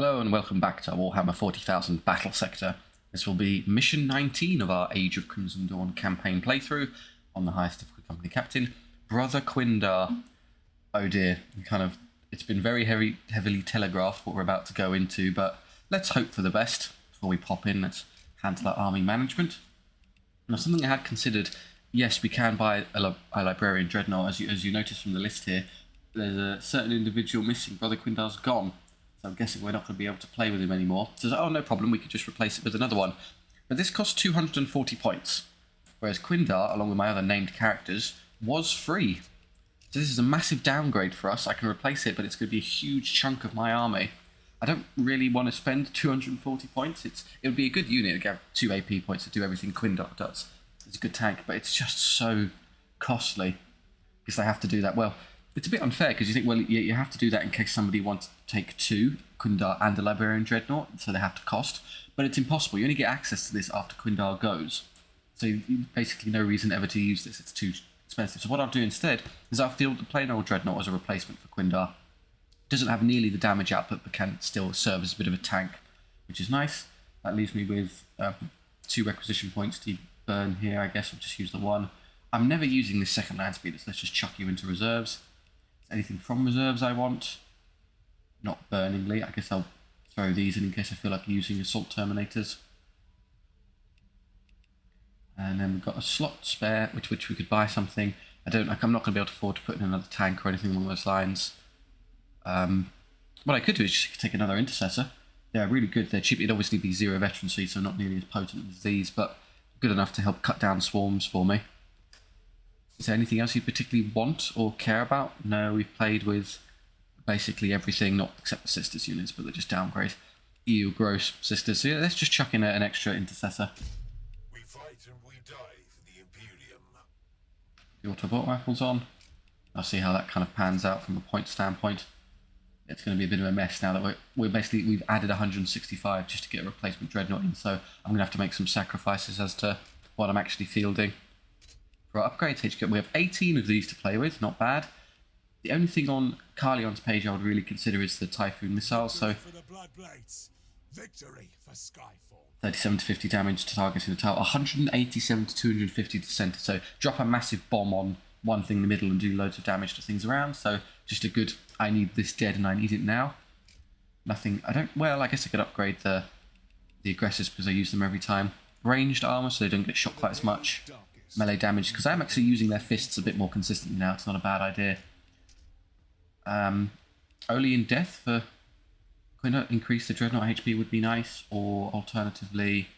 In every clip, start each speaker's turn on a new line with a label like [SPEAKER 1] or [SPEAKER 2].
[SPEAKER 1] Hello and welcome back to Warhammer 40,000 Battlesector. This will be mission 19 of our Age of Crimson Dawn campaign playthrough on the highest difficulty company captain, Brother Quindar. Oh dear, it's been very heavily telegraphed what we're about to go into, but let's hope for the best. Before we pop in, let's handle our army management. Now, something I had considered, yes, we can buy a Librarian Dreadnought. As you notice from the list here, there's a certain individual missing. Brother Quindar's gone. So I'm guessing we're not going to be able to play with him anymore. So, oh, no problem, we could just replace it with another one. But this costs 240 points, whereas Quindar, along with my other named characters, was free. So this is a massive downgrade for us. I can replace it, but it's going to be a huge chunk of my army. I don't really want to spend 240 points. It would be a good unit to get 2 AP points to do everything Quindar does. It's a good tank, but it's just so costly because they have to do that. Well, it's a bit unfair because you think, well, you have to do that in case somebody wants to take 2, Quindar and a Librarian Dreadnought, so they have to cost. But it's impossible. You only get access to this after Quindar goes. So you basically no reason ever to use this. It's too expensive. So what I'll do instead is I'll field the plain old Dreadnought as a replacement for Quindar. Doesn't have nearly the damage output, but can still serve as a bit of a tank, which is nice. That leaves me with 2 requisition points to burn here. I guess I'll just use the 1. I'm never using this second land speeder, so let's just chuck you into reserves. Anything from reserves I want? Not burningly. I guess I'll throw these in case I feel like using assault terminators. And then we've got a slot spare, which we could buy something. I'm not going to be able to afford to put in another tank or anything along those lines. What I could do is just take another intercessor. They're really good. They're cheap. It'd obviously be 0 veterancy, so not nearly as potent as these, but good enough to help cut down swarms for me. Is there anything else you particularly want or care about? No, we've played with basically everything, not except the Sisters units, but they're just downgrade. Ew, gross Sisters. So yeah, let's just chuck in an extra intercessor.
[SPEAKER 2] We fight and we die for the Imperium.
[SPEAKER 1] The autobot rifles on. I'll see how that kind of pans out from a point standpoint. It's going to be a bit of a mess now that we've added 165 just to get a replacement Dreadnought in, so I'm going to have to make some sacrifices as to what I'm actually fielding. For our upgrades, HQ, we have 18 of these to play with, not bad. The only thing on Carleon's page I would really consider is the Typhoon missile, so
[SPEAKER 2] Victory for Skyfall.
[SPEAKER 1] 37 to 50 damage to target in the tower, 187 to 250 to center, so drop a massive bomb on one thing in the middle and do loads of damage to things around, so just a good, I need this dead and I need it now. Nothing, I guess I could upgrade the aggressors because I use them every time. Ranged armor so they don't get shot quite as much. Melee damage, because I'm actually using their fists a bit more consistently now. It's not a bad idea. Only in death for Quindar, increase the Dreadnought HP would be nice, or alternatively,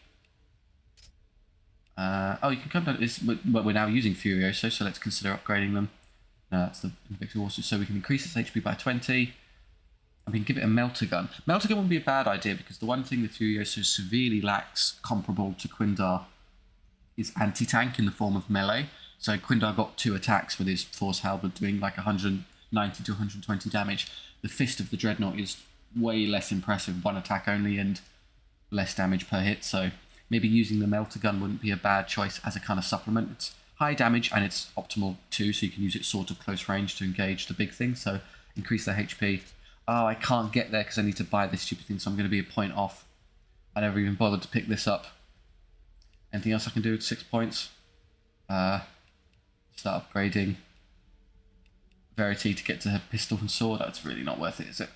[SPEAKER 1] you can come down. We're now using Furioso, so let's consider upgrading them. No, that's the Invictus Horses, so we can increase its HP by 20. I mean, give it a melter gun. Melter gun would be a bad idea because the one thing the Furioso severely lacks, comparable to Quindar, is anti-tank in the form of melee. So Quindar got 2 attacks with his Force Halberd doing like 190 to 120 damage. The Fist of the Dreadnought is way less impressive, 1 attack only and less damage per hit, so maybe using the Melter Gun wouldn't be a bad choice as a kind of supplement. It's high damage and it's optimal too, so you can use it sort of close range to engage the big thing, so increase their HP. Oh, I can't get there because I need to buy this stupid thing, so I'm going to be a point off. I never even bothered to pick this up. Anything else I can do with 6 points? Start upgrading Verity to get to her pistol and sword. That's really not worth it, is it?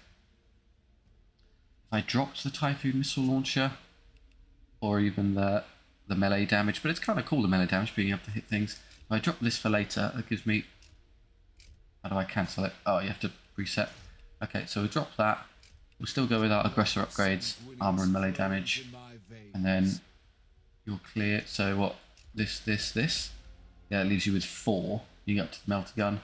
[SPEAKER 1] If I dropped the Typhoon missile launcher, or even the melee damage, but it's kind of cool, the melee damage, being able to hit things. If I drop this for later, that gives me... How do I cancel it? Oh, you have to reset. Okay, so we drop that. We'll still go with our aggressor upgrades, armor and melee damage, and then you'll clear. So what? This. Yeah, it leaves you with 4. You get up to the melter gun.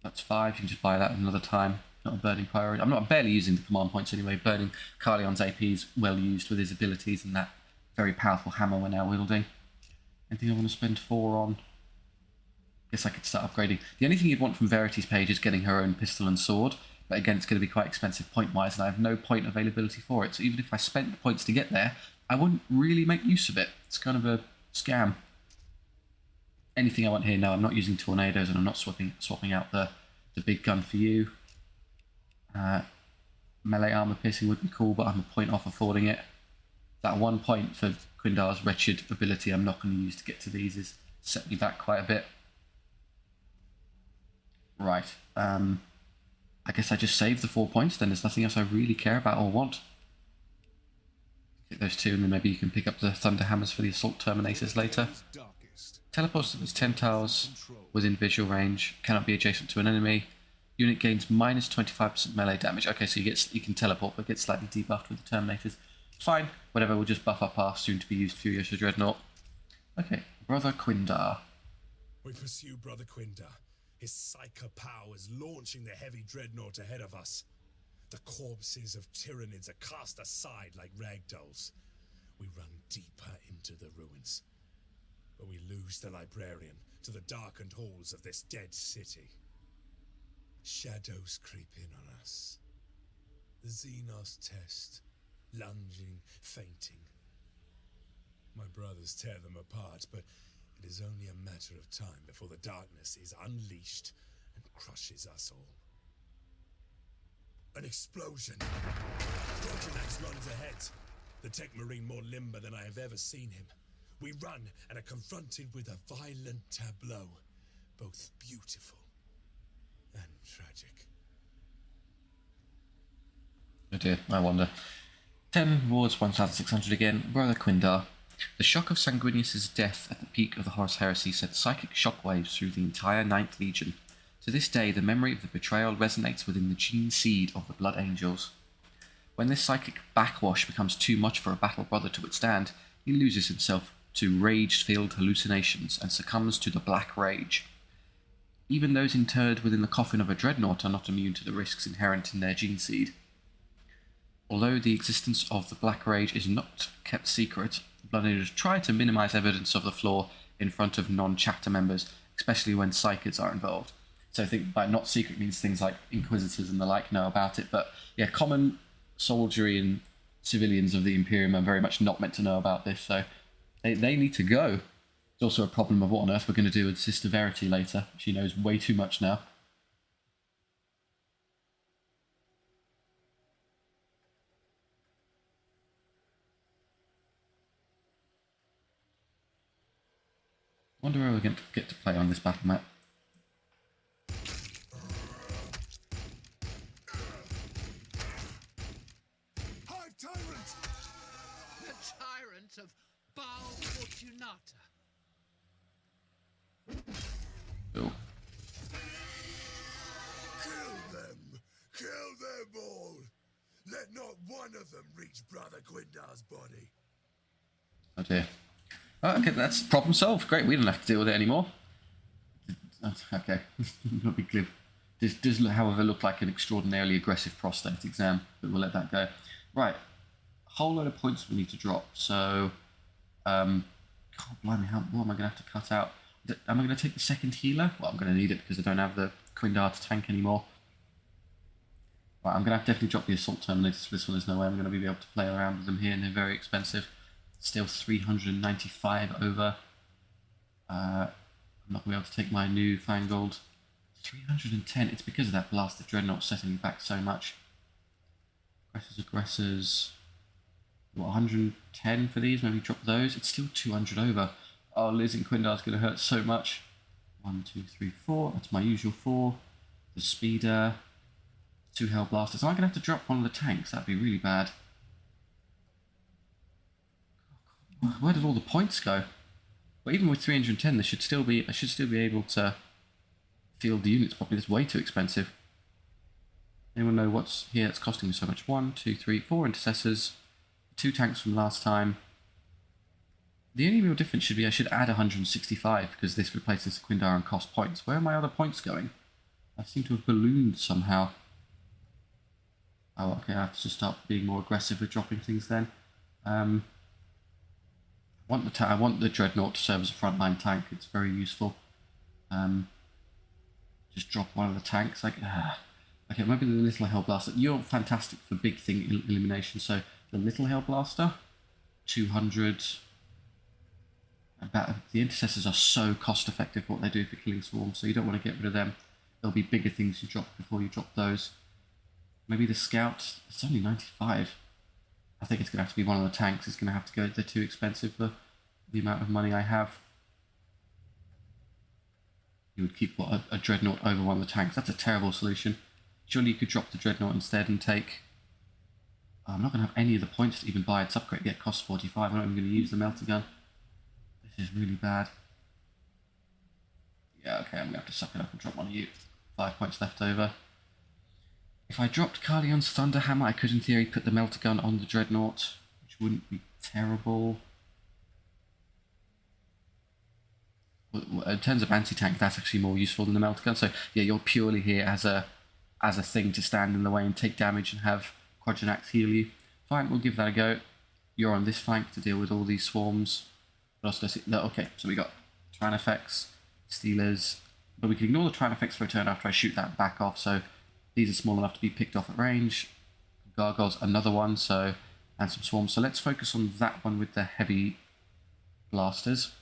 [SPEAKER 1] That's 5. You can just buy that another time. Not a burning priority. I'm barely using the command points anyway. Burning Carleon's AP is well used with his abilities and that very powerful hammer we're now wielding. Anything I want to spend 4 on? Guess I could start upgrading. The only thing you'd want from Verity's page is getting her own pistol and sword. But again, it's going to be quite expensive point-wise, and I have no point availability for it. So even if I spent the points to get there, I wouldn't really make use of it. It's kind of a scam. Anything I want here? No, I'm not using tornadoes, and I'm not swapping out the big gun for you. melee armor piercing would be cool, but I'm a point off affording it. That 1 point for Quindar's wretched ability I'm not going to use to get to these is set me back quite a bit. Right, I guess I just save the 4 points, then there's nothing else I really care about or want. Get those two, and then maybe you can pick up the Thunder Hammers for the Assault Terminators later. Teleports to its 10 tiles within visual range, cannot be adjacent to an enemy. Unit gains minus 25% melee damage. Okay, so you can teleport, but get slightly debuffed with the Terminators. Fine, whatever, we'll just buff up our soon-to-be-used Furiosa Dreadnought. Okay, Brother Quindar.
[SPEAKER 2] We pursue Brother Quindar. His psycho power is launching the heavy dreadnought ahead of us. The corpses of tyrannids are cast aside like ragdolls. We run deeper into the ruins, but we lose the librarian to the darkened halls of this dead city. Shadows creep in on us. The Xenos test, lunging, fainting. My brothers tear them apart, but it is only a matter of time before the darkness is unleashed and crushes us all. An explosion! Chakax runs ahead, the tech marine more limber than I have ever seen him. We run and are confronted with a violent tableau, both beautiful and tragic.
[SPEAKER 1] Oh dear, I wonder. 10 wards, 1,600 again. Brother Quindar. The shock of Sanguinius' death at the peak of the Horus Heresy sent psychic shockwaves through the entire 9th Legion. To this day, the memory of the betrayal resonates within the gene seed of the Blood Angels. When this psychic backwash becomes too much for a battle brother to withstand, he loses himself to rage-filled hallucinations and succumbs to the Black Rage. Even those interred within the coffin of a dreadnought are not immune to the risks inherent in their gene seed. Although the existence of the Black Rage is not kept secret, the Blood Angels try to minimize evidence of the flaw in front of non-chapter members, especially when psychics are involved. So I think by not secret means things like Inquisitors and the like know about it, but yeah, common soldiery and civilians of the Imperium are very much not meant to know about this, so they need to go. There's also a problem of what on earth we're going to do with Sister Verity later. She knows way too much now. Wonder where we're going to get to play on this battle map.
[SPEAKER 2] Hive tyrant!
[SPEAKER 3] The tyrant of Baal Fortunata.
[SPEAKER 1] Oh.
[SPEAKER 2] Kill them! Kill them all! Let not one of them reach Brother Quindar's body.
[SPEAKER 1] Oh dear. Oh, okay, that's problem solved. Great, we don't have to deal with it anymore. Okay, not be glib. This does, however, look like an extraordinarily aggressive prostate exam, but we'll let that go. Right, whole load of points we need to drop. So, God blimey, what am I going to have to cut out? Am I going to take the second healer? Well, I'm going to need it because I don't have the Quindar to tank anymore. Right, I'm going to have to definitely drop the Assault Terminators for this one. There's no way I'm going to be able to play around with them here, and they're very expensive. Still 395 over. I'm not going to be able to take my new Fangold. 310. It's because of that blasted Dreadnought setting me back so much. Aggressors. What, 110 for these? Maybe drop those. It's still 200 over. Oh, losing Quindar's going to hurt so much. 1, 2, 3, 4. That's my usual 4. The Speeder. 2 Hell Blasters. Am I going to have to drop one of the tanks? That'd be really bad. Where did all the points go? But even with 310, I should still be able to field the units properly. It's way too expensive. Anyone know what's here that's costing me so much? 1, 2, 3, 4 intercessors, 2 tanks from last time. The only real difference should be I should add 165 because this replaces Quindar and cost points. Where are my other points going? I seem to have ballooned somehow. Oh, okay, I have to just start being more aggressive with dropping things then. I want the Dreadnought to serve as a frontline tank. It's very useful. Just drop one of the tanks. Okay, maybe the Little Hell Blaster. You're fantastic for big thing elimination. So the Little Hell Blaster, 200. The intercessors are so cost effective for what they do for killing swarms, so you don't want to get rid of them. There'll be bigger things you drop before you drop those. Maybe the scout. It's only 95. I think it's going to have to be one of the tanks. It's going to have to go. They're too expensive for the amount of money I have. You would keep what, a dreadnought over one of the tanks. That's a terrible solution. Surely you could drop the dreadnought instead and take... I'm not going to have any of the points to even buy its upgrade. Yeah, it costs 45. I'm not even going to use the melter gun. This is really bad. Yeah, okay, I'm going to have to suck it up and drop one of you. 5 points left over. If I dropped Carleon's Thunderhammer, I could in theory put the melter gun on the dreadnought, which wouldn't be terrible. In terms of anti-tank, that's actually more useful than the melter gun. So yeah, you're purely here as a thing to stand in the way and take damage and have Chakax heal you. Fine, we'll give that a go. You're on this flank to deal with all these swarms. What else do I see? No, okay, so we got Tyrannifex, Stealers, but we can ignore the Tyrannifex for a turn after I shoot that back off. So these are small enough to be picked off at range. Gargoyles, another one, so, and some swarms. So let's focus on that one with the heavy blasters.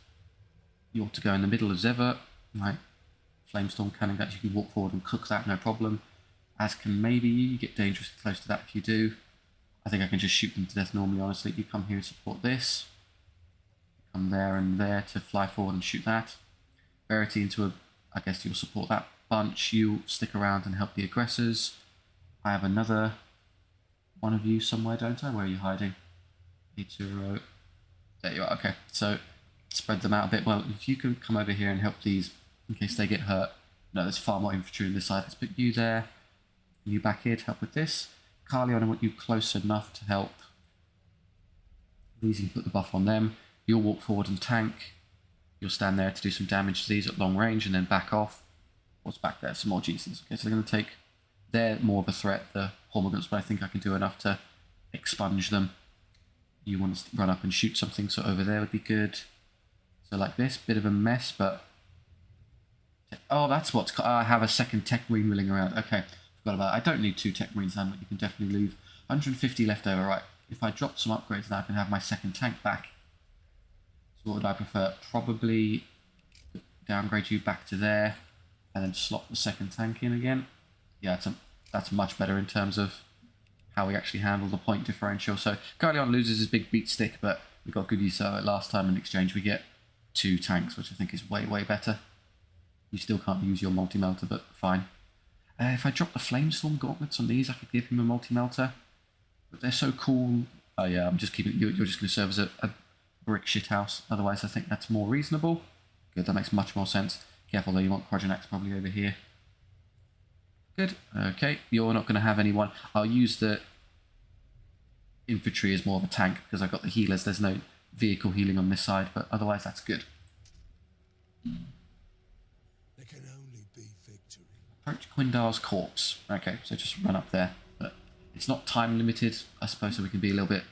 [SPEAKER 1] You ought to go in the middle as ever. Right, Flamestorm Cannon guns, you can walk forward and cook that, no problem. As can maybe you get dangerously close to that if you do. I think I can just shoot them to death normally, honestly. You come here and support this. Come there and there to fly forward and shoot that. Verity into a... I guess you'll support that bunch. You stick around and help the aggressors. I have another one of you somewhere, don't I? Where are you hiding? Ituro. There you are, okay. So, spread them out a bit. Well, if you can come over here and help these in case they get hurt. No, there's far more infantry on this side. Let's put you there. You back here to help with this. Carleon, I want you close enough to help. These, you can put the buff on them. You'll walk forward and tank. You'll stand there to do some damage to these at long range and then back off. What's back there? Some more Jesus. Okay, so they're going to take... They're more of a threat, the Hormigons, but I think I can do enough to expunge them. You want to run up and shoot something, so over there would be good. So like this, bit of a mess, but... Oh, that's what's... I have a second Tech Marine milling around. Okay, forgot about it. I don't need 2 Tech Marines, but you can definitely leave. 150 left over, right. If I drop some upgrades now, I can have my second tank back. So what would I prefer? Probably downgrade you back to there, and then slot the second tank in again. Yeah, that's much better in terms of how we actually handle the point differential. So Carleon loses his big beat stick, but we got good use of it last time. In exchange, we get 2 tanks, which I think is way, way better. You still can't use your multi-melter, but fine. If I drop the Flamestorm gauntlets on these, I could give him a multi-melter. But they're so cool. Oh yeah, I'm just keeping... You're just going to serve as a brick shithouse. Otherwise, I think that's more reasonable. Good, that makes much more sense. Careful though, you want Chakax probably over here. Good. Okay, you're not going to have anyone. I'll use the infantry as more of a tank because I've got the healers. There's no vehicle healing on this side, but otherwise that's good.
[SPEAKER 2] There can only be victory.
[SPEAKER 1] Approach Quindar's corpse. Okay, so just run up there. But it's not time limited, I suppose, so we can be a little bit...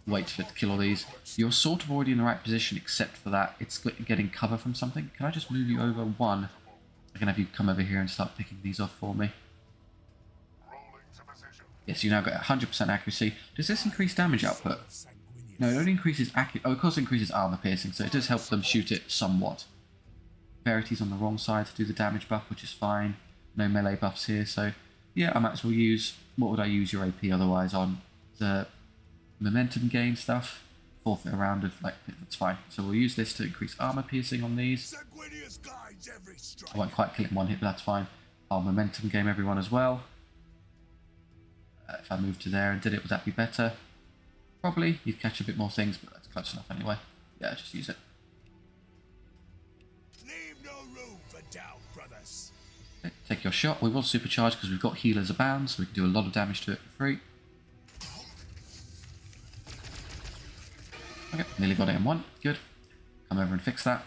[SPEAKER 1] Wait for it to kill all these. You're sort of already in the right position, except for that it's getting cover from something. Can I just move you over one? I can have you come over here and start picking these off for me. Yes, you now got 100% accuracy. Does this increase damage output? No, it only increases accuracy. Oh, of course it increases armor piercing, so it does help them shoot it somewhat. Verity's on the wrong side to do the damage buff, which is fine. No melee buffs here, so yeah, I might as well use... What would I use your AP otherwise on? The momentum gain stuff. Forfeit a round of, like, that's fine. So we'll use this to increase armor piercing on these. I won't quite kill it in one hit, but that's fine. I'll momentum game everyone as well. If I moved to there and did it, would that be better? Probably. You'd catch a bit more things, but that's close enough anyway. Yeah, just use it.
[SPEAKER 2] Leave no room for doubt, brothers.
[SPEAKER 1] Okay, take your shot. We will supercharge because we've got healers abound, so we can do a lot of damage to it for free. Okay, nearly got it in one. Good. Come over and fix that.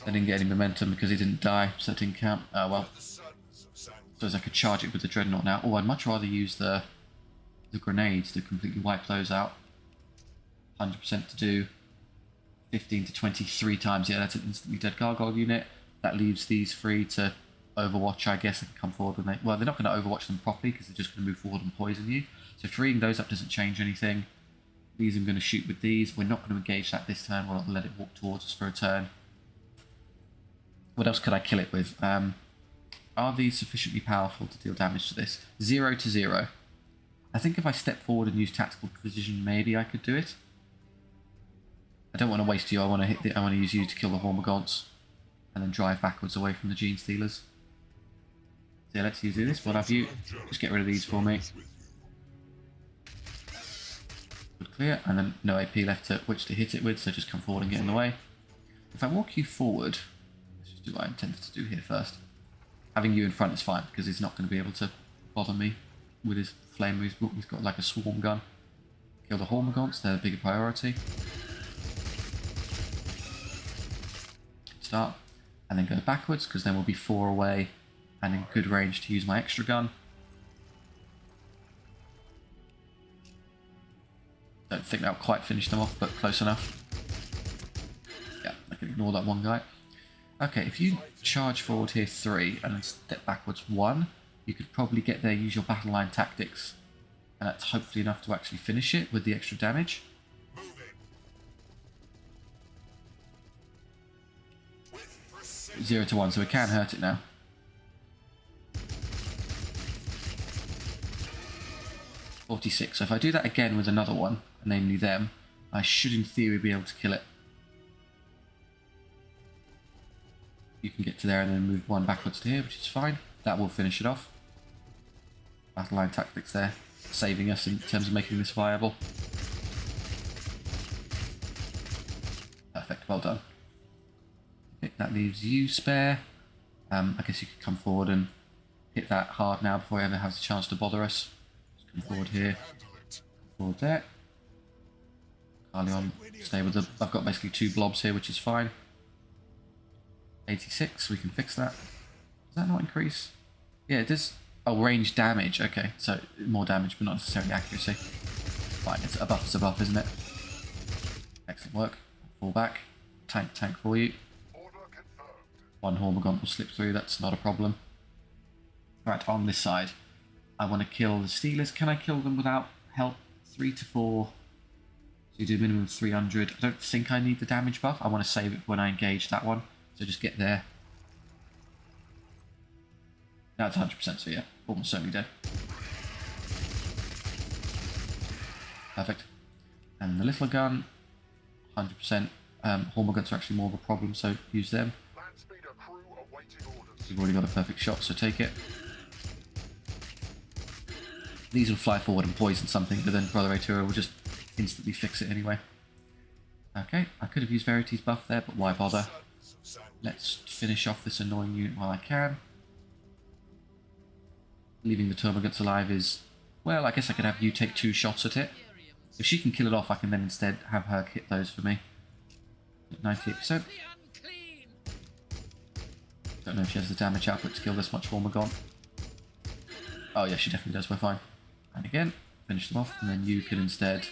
[SPEAKER 1] I didn't get any momentum because he didn't die, so it didn't count. Oh well. Suppose I could charge it with the Dreadnought now. Oh, I'd much rather use the grenades to completely wipe those out. 100% to do 15 to 23 times. Yeah, that's an instantly dead Gargoyle unit. That leaves these free to overwatch, I guess. I can come forward when they... Well, they're not going to overwatch them properly because they're just going to move forward and poison you. So freeing those up doesn't change anything. These I'm going to shoot with these. We're not going to engage that this turn. We'll let it walk towards us for a turn. What else could I kill it with? Are these sufficiently powerful to deal damage to this? 0 to 0. I think if I step forward and use tactical precision, maybe I could do it. I don't want to waste you. I want to I want to use you to kill the Hormagaunts, and then drive backwards away from the Gene Stealers. So yeah, let's use this. What have you? Just get rid of these for me. Good clear, and then no AP left to which to hit it with, so just come forward and get in the way. If I walk you forward, let's just do what I intended to do here first. Having you in front is fine, because he's not going to be able to bother me with his flame moves. He's got like a swarm gun. Kill the Hormagaunts, they're the bigger priority. Start, and then go backwards, because then we'll be 4 away and in good range to use my extra gun. Don't think that'll quite finish them off, but close enough. Yeah, I can ignore that one guy. Okay, if you charge forward here 3 and then step backwards 1, you could probably get there, use your battle line tactics, and that's hopefully enough to actually finish it with the extra damage. 0 to 1, so we can hurt it now. .46, so if I do that again with another one, namely them, I should in theory be able to kill it. You can get to there and then move 1 backwards to here, which is fine. That will finish it off. Battle line tactics there, saving us in terms of making this viable. Perfect, well done. Okay, that leaves you spare. I guess you could come forward and hit that hard now before he ever has a chance to bother us. Just come forward here, forward there. Carleon, stay with the... I've got basically 2 blobs here, which is fine. 86, we can fix that. Does that not increase? Yeah, it does. Oh, range damage. Okay, so more damage, but not necessarily accuracy. Fine, it's a buff, isn't it? Excellent work. Fall back. Tank for you. 1 Hormagaunt will slip through, that's not a problem. Right, on this side, I want to kill the Stealers. Can I kill them without help? 3 to 4. So you do a minimum of 300. I don't think I need the damage buff. I want to save it when I engage that one. So just get there. Now it's 100%, so yeah, almost certainly dead. Perfect. And the little gun, 100%. Hormagaunts are actually more of a problem, so use them. You've already got a perfect shot, so take it. These will fly forward and poison something, but then Brother Atura will just instantly fix it anyway. Okay, I could have used Verity's buff there, but why bother? Let's finish off this annoying unit while I can. Leaving the Termagants alive is... Well, I guess I could have you take 2 shots at it. If she can kill it off, I can then instead have her hit those for me. 98%. Don't know if she has the damage output to kill this much Hormagaunt. Oh yeah, she definitely does, we're fine. And again, finish them off, and then you can instead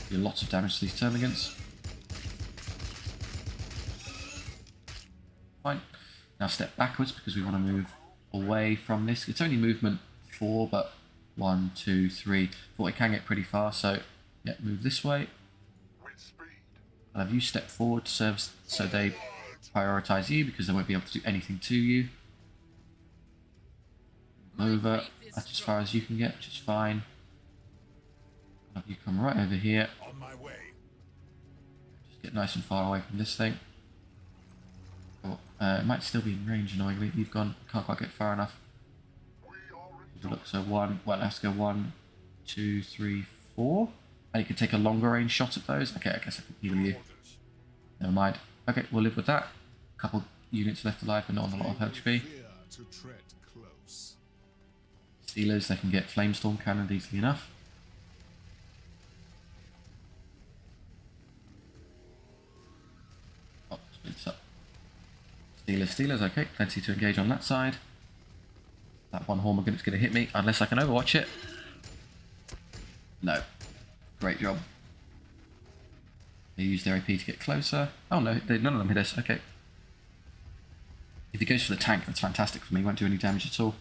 [SPEAKER 1] do lots of damage to these Termagants. Fine. Now step backwards because we want to move away from this. It's only movement 4, but 1, 2, 3, 4. It can get pretty far, so yeah, move this way. I'll have you step forward to serve so they prioritize you because they won't be able to do anything to you. Over. That's as far as you can get, which is fine. I'll have you come right over here.
[SPEAKER 2] On my way.
[SPEAKER 1] Just get nice and far away from this thing. Oh, it might still be in range, annoyingly. You've gone, can't quite get far enough. Look, so 1, well, let's go 1, 2, 3, 4. And you can take a longer range shot at those. Okay, I guess I can heal you. Never mind. Okay, we'll live with that. A couple units left alive, but not on a lot of HP. Stealers, they can get Flamestorm Cannon easily enough. Oh, speed this up. Stealers, okay, plenty to engage on that side. That one Hormagaunt is going to hit me, unless I can overwatch it. No. Great job. They use their AP to get closer. Oh no, none of them hit us, okay. If he goes for the tank, that's fantastic for me, won't do any damage at all.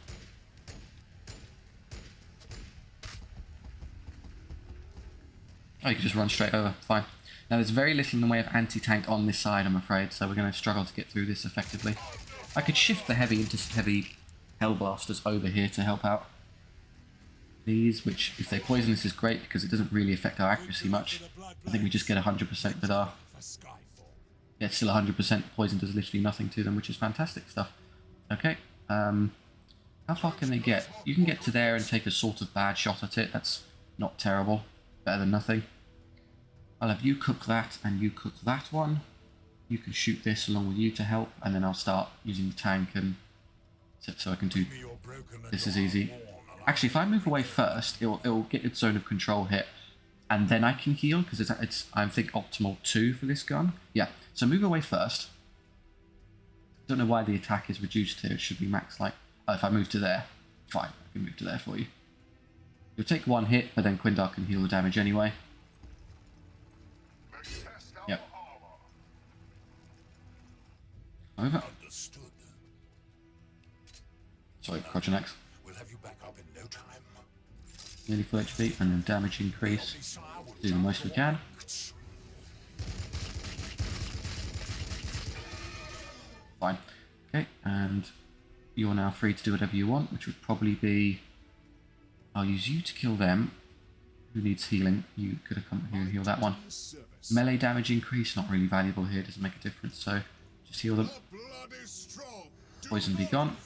[SPEAKER 1] Oh, you can just run straight over, fine. Now there's very little in the way of anti-tank on this side, I'm afraid, so we're going to struggle to get through this effectively. I could shift the heavy into heavy hellblasters over here to help out these, which if they poison this is great because it doesn't really affect our accuracy much. I think we just get 100% with our... Yeah, it's still 100%. Poison does literally nothing to them, which is fantastic stuff. Okay, how far can they get? You can get to there and take a sort of bad shot at it. That's not terrible. Better than nothing. I'll have you cook that and you cook that one. You can shoot this along with you to help, and then I'll start using the tank and so I can do... This is easy. Actually, if I move away first, it'll get its zone of control hit, and then I can heal, because it's I think optimal 2 for this gun. Yeah, so move away first. Don't know why the attack is reduced here. It should be max like... Oh, if I move to there, fine, I can move to there for you. You'll take 1 hit, but then Quindar can heal the damage anyway. Yep. Over. Sorry, Chakax.
[SPEAKER 2] We'll have you back up in no time.
[SPEAKER 1] Nearly full HP, and then damage increase. Do the most we can. Fine. Okay, and you're now free to do whatever you want, which would probably be... I'll use you to kill them. Who needs healing? You could have come here and heal that one. Melee damage increase, not really valuable here, doesn't make a difference, so just heal them. Poison be gone.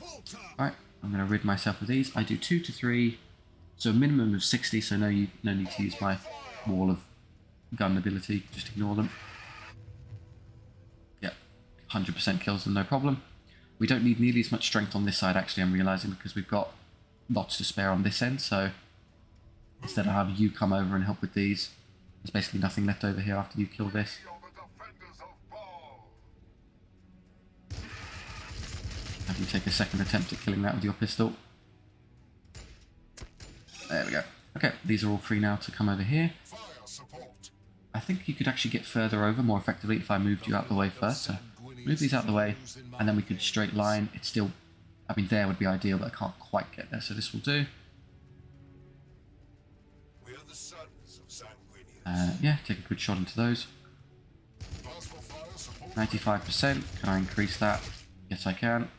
[SPEAKER 1] Alright, I'm going to rid myself of these. I do 2 to 3, so a minimum of 60, so no need to use my wall of gun ability, just ignore them. Yep, 100% kills them, no problem. We don't need nearly as much strength on this side, actually, I'm realising, because we've got lots to spare on this end, so instead of having you come over and help with these, there's basically nothing left over here after you kill this. Have you take a second attempt at killing that with your pistol. There we go. Okay, these are all free now to come over here. I think you could actually get further over more effectively if I moved you out the way first. So move these out the way, and then we could straight line. It's still, I mean, there would be ideal, but I can't quite get there, so this will do. Yeah, take a good shot into those. 95%. Can I increase that? Yes, I can.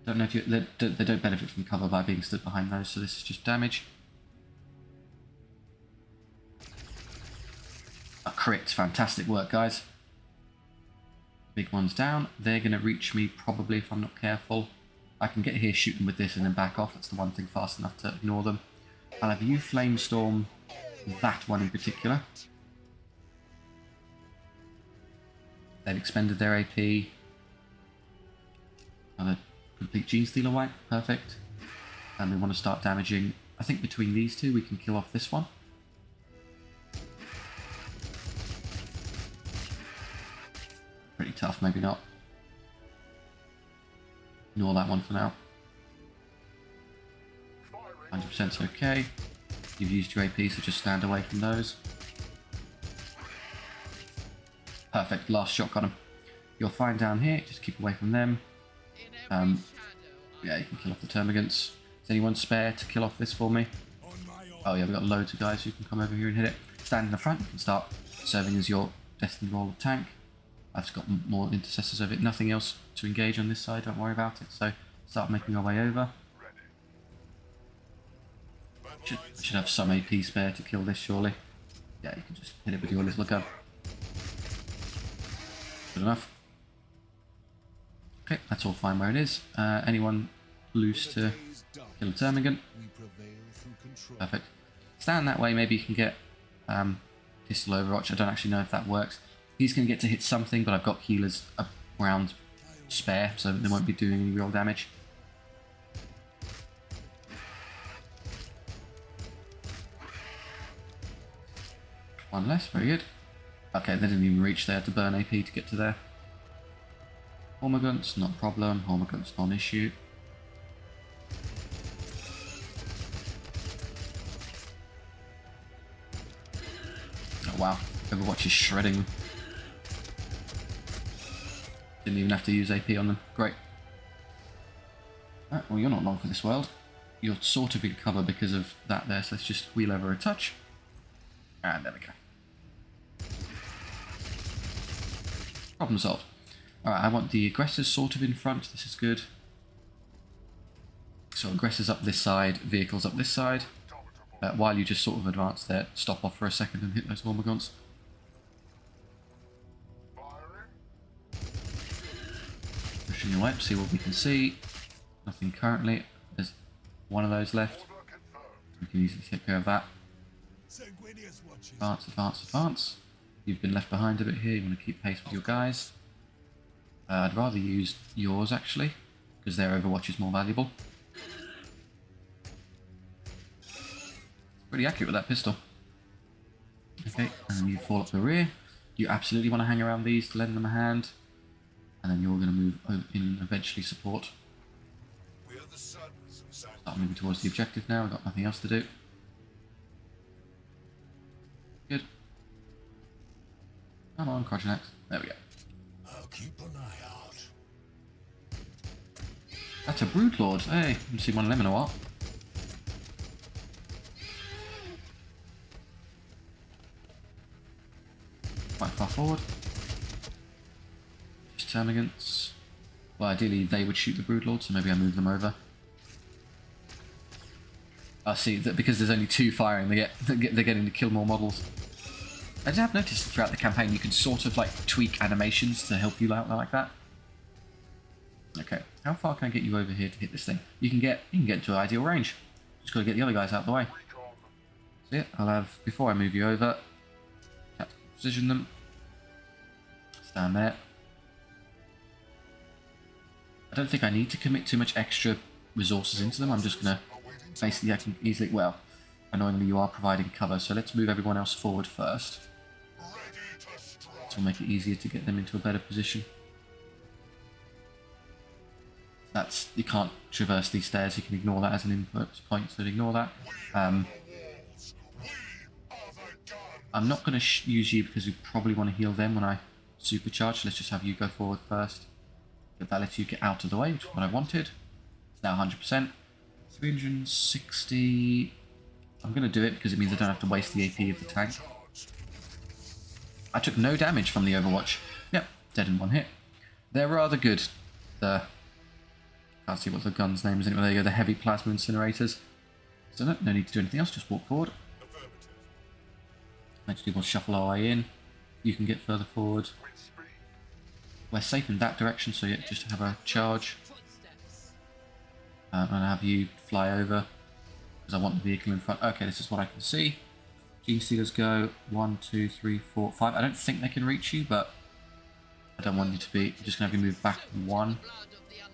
[SPEAKER 1] Don't know if they don't benefit from cover by being stood behind those, so this is just damage. A crit, fantastic work, guys. Big one's down. They're going to reach me probably if I'm not careful. I can get here, shoot them with this, and then back off. That's the one thing fast enough to ignore them. I'll have you flamestorm that one in particular. They've expended their AP. Another complete Gene Stealer wipe, perfect. And we want to start damaging. I think between these two we can kill off this one. Pretty tough, maybe not. Ignore that one for now. 100%'s okay. You've used your AP, so just stand away from those. Perfect, last shot got him. You're fine down here, just keep away from them. Yeah, you can kill off the termagants. Is anyone spare to kill off this for me? Oh yeah, we've got loads of guys who can come over here and hit it. Stand in the front, you can start serving as your destined role of tank. I've just got more intercessors of it. Nothing else to engage on this side, don't worry about it. So start making our way over. Should have some AP spare to kill this, surely. Yeah, you can just hit it with your little gun. Good enough. Okay, that's all fine where it is. Anyone loose to kill a termagant? Perfect. Stand that way, maybe you can get pistol overwatch. I don't actually know if that works. He's going to get to hit something, but I've got healers around spare, so they won't be doing any real damage. One less, very good. Okay, they didn't even reach there to burn AP to get to there. Hormiguns, not a problem. Hormiguns, non-issue. Oh wow, Overwatch is shredding them. Didn't even have to use AP on them. Great. Right, well, you're not long for this world. You're sort of in cover because of that there, so let's just wheel over a touch. And there we go. Problem solved. Alright, I want the aggressors sort of in front. This is good. So aggressors up this side, vehicles up this side. While you just sort of advance there, stop off for a second and hit those Hormagaunts. Pushing away, see what we can see. Nothing currently. There's one of those left. We can easily take care of that. Advance, advance, advance. You've been left behind a bit here. You want to keep pace with your guys. I'd rather use yours actually, because their Overwatch is more valuable. Pretty accurate with that pistol. Okay, and then you fall up the rear. You absolutely want to hang around these to lend them a hand. And then you're going to move in and eventually support. Start moving towards the objective now. We've got nothing else to do. Good. Come on, Chakax. There we go.
[SPEAKER 2] I'll keep an eye out.
[SPEAKER 1] That's a Broodlord. Hey, haven't seen one of them in a while. Quite far forward. Just termagants. Well, ideally they would shoot the Broodlord, so maybe I move them over. I see that because there's only 2 firing, they're getting to kill more models. I have noticed throughout the campaign you can sort of like tweak animations to help you out like that. Okay, how far can I get you over here to hit this thing? You can get to ideal range. Just got to get the other guys out of the way. See it? I'll have, before I move you over, position them. Stand there. I don't think I need to commit too much extra resources into them. I'm just going to, basically I can easily, well, annoyingly you are providing cover, so let's move everyone else forward first. This will make it easier to get them into a better position. That's, you can't traverse these stairs, you can ignore that as an input point, so ignore that. I'm not going to use you because we probably want to heal them when I supercharge. Let's just have you go forward first. But that lets you get out of the way, which is what I wanted. It's now 100%. 360... I'm going to do it because it means I don't have to waste the AP of the tank. I took no damage from the Overwatch. Yep, dead in one hit. They're rather good. The... Can't see what the gun's name is anyway. There you go, the heavy plasma incinerators. So no need to do anything else, just walk forward. Actually, we'll shuffle our way in. You can get further forward. We're safe in that direction, so yeah, just have a charge. And have you fly over, because I want the vehicle in front. Okay, this is what I can see. Gene Stealers go 1, 2, 3, 4, 5. I don't think they can reach you, but I don't want you to be. I'm just going to have you move back 1.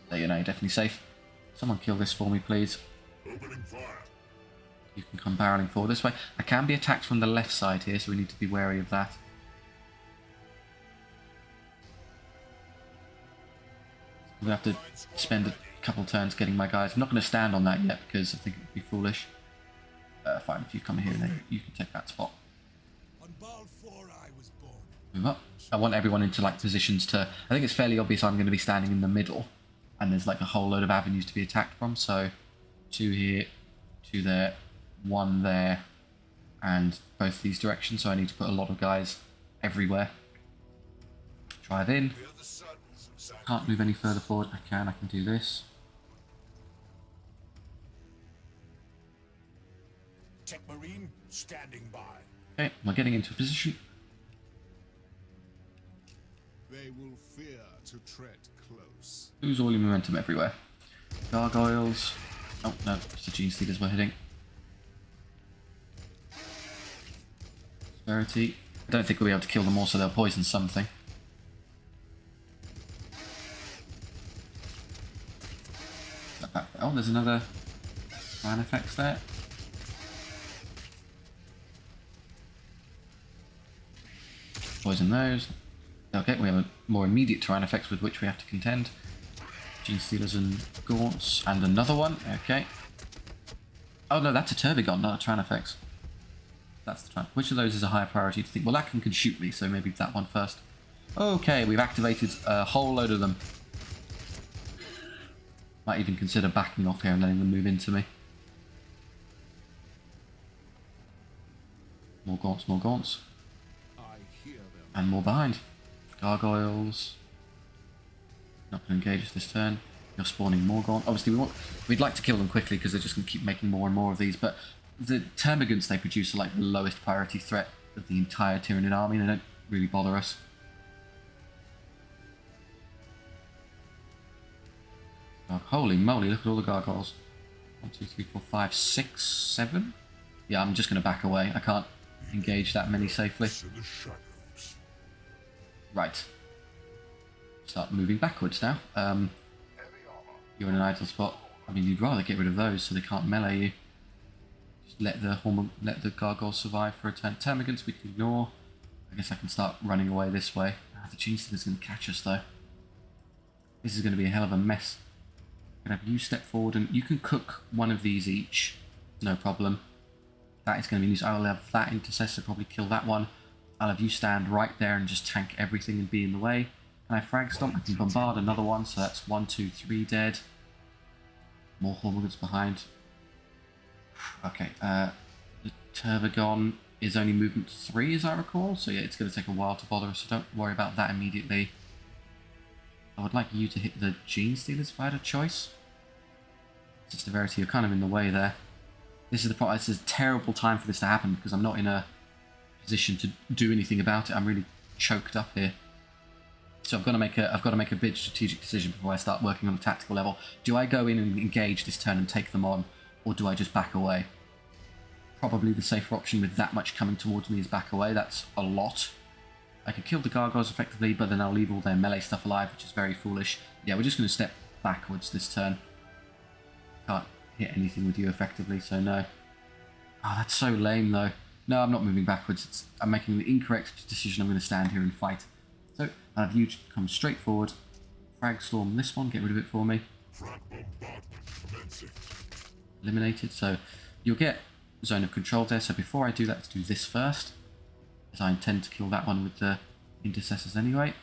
[SPEAKER 1] There you know, you're definitely safe. Someone kill this for me, please. You can come barreling forward this way. I can be attacked from the left side here, so we need to be wary of that. I'm going to have to spend a couple turns getting my guys. I'm not going to stand on that yet because I think it would be foolish. Fine, if you come here, then you can take that spot. Move up. I want everyone into like positions to... I think it's fairly obvious I'm going to be standing in the middle. And there's like a whole load of avenues to be attacked from. So 2 here, 2 there, 1 there, and both these directions. So I need to put a lot of guys everywhere. Drive in. Can't move any further forward. I can do this.
[SPEAKER 2] Tech Marine standing by.
[SPEAKER 1] Okay, we're getting into a position.
[SPEAKER 2] They will fear to tread close.
[SPEAKER 1] Lose all your momentum everywhere. Gargoyles. Oh no, it's the Gene Stealers we're hitting. Severity. I don't think we'll be able to kill them all, so they'll poison something. Oh, there's another man effects there. Poison those. Okay, we have a more immediate terrain effects with which we have to contend. Gene Stealers and Gaunts, and another one. Okay. Oh no, that's a Turbigon, not a terrain effects. That's the terrain. Which of those is a higher priority to think? Well, that can shoot me, so maybe that one first. Okay, we've activated a whole load of them. Might even consider backing off here and letting them move into me. More Gaunts, more Gaunts. And more behind. Gargoyles. Not going to engage this turn. You're spawning Morgaunt. Obviously, we'd like to kill them quickly because they're just going to keep making more and more of these, but the termagants they produce are like the lowest priority threat of the entire Tyranid army. They don't really bother us. Oh, holy moly, look at all the gargoyles. 1, 2, 3, 4, 5, 6, 7. Yeah, I'm just going to back away. I can't engage that many safely. Right. Start moving backwards now. You're in an idle spot. I mean, you'd rather get rid of those so they can't melee you. Just let the gargoyles survive for a turn. Termagants we can ignore. I guess I can start running away this way. The Genestealer's going to catch us though. This is going to be a hell of a mess. I'm going to have you step forward and you can cook one of these each. No problem. That is going to be used. I will have that intercessor probably kill that one. I'll have you stand right there and just tank everything and be in the way. Can I frag stomp? I can bombard another one, so that's 1, 2, 3 dead. More Hormigans behind. Okay, the Tervagon is only movement 3 as I recall, so yeah, it's going to take a while to bother us, so don't worry about that immediately. I would like you to hit the Genestealers if I had a choice. Severity, you're kind of in the way there. This is the problem. It's a terrible time for this to happen because I'm not in a position to do anything about it. I'm really choked up here. So I've got to make a big strategic decision before I start working on a tactical level. Do I go in and engage this turn and take them on, or do I just back away? Probably the safer option with that much coming towards me is back away. That's a lot. I could kill the gargoyles effectively, but then I'll leave all their melee stuff alive, which is very foolish. Yeah, we're just going to step backwards this turn. Can't hit anything with you effectively, so no. Oh, that's so lame though. No, I'm not moving backwards. I'm making the incorrect decision. I'm going to stand here and fight. So I'll have you come straight forward. Frag storm this one. Get rid of it for me. Eliminated. So you'll get zone of control there. So before I do that, let's do this first, as I intend to kill that one with the intercessors anyway.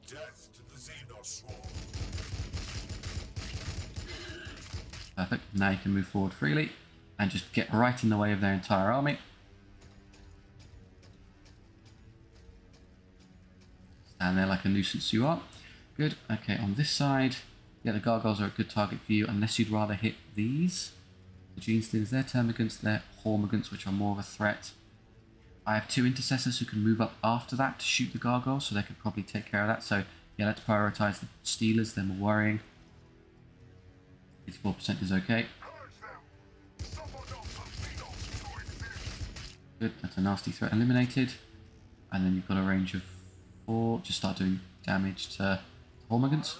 [SPEAKER 2] Death to the Xenos swarm.
[SPEAKER 1] Perfect. Now you can move forward freely and just get right in the way of their entire army. Stand there like a nuisance you are. Good. Okay, on this side, yeah, the gargoyles are a good target for you, unless you'd rather hit these. The Genestealers, they're termagants, they're hormigants, which are more of a threat. I have 2 intercessors who can move up after that to shoot the gargoyles, so they could probably take care of that. So yeah, let's prioritise the Stealers, they're more worrying. 84% is okay. Good, that's a nasty threat eliminated. And then you've got a range of 4. Just start doing damage to Hormigans.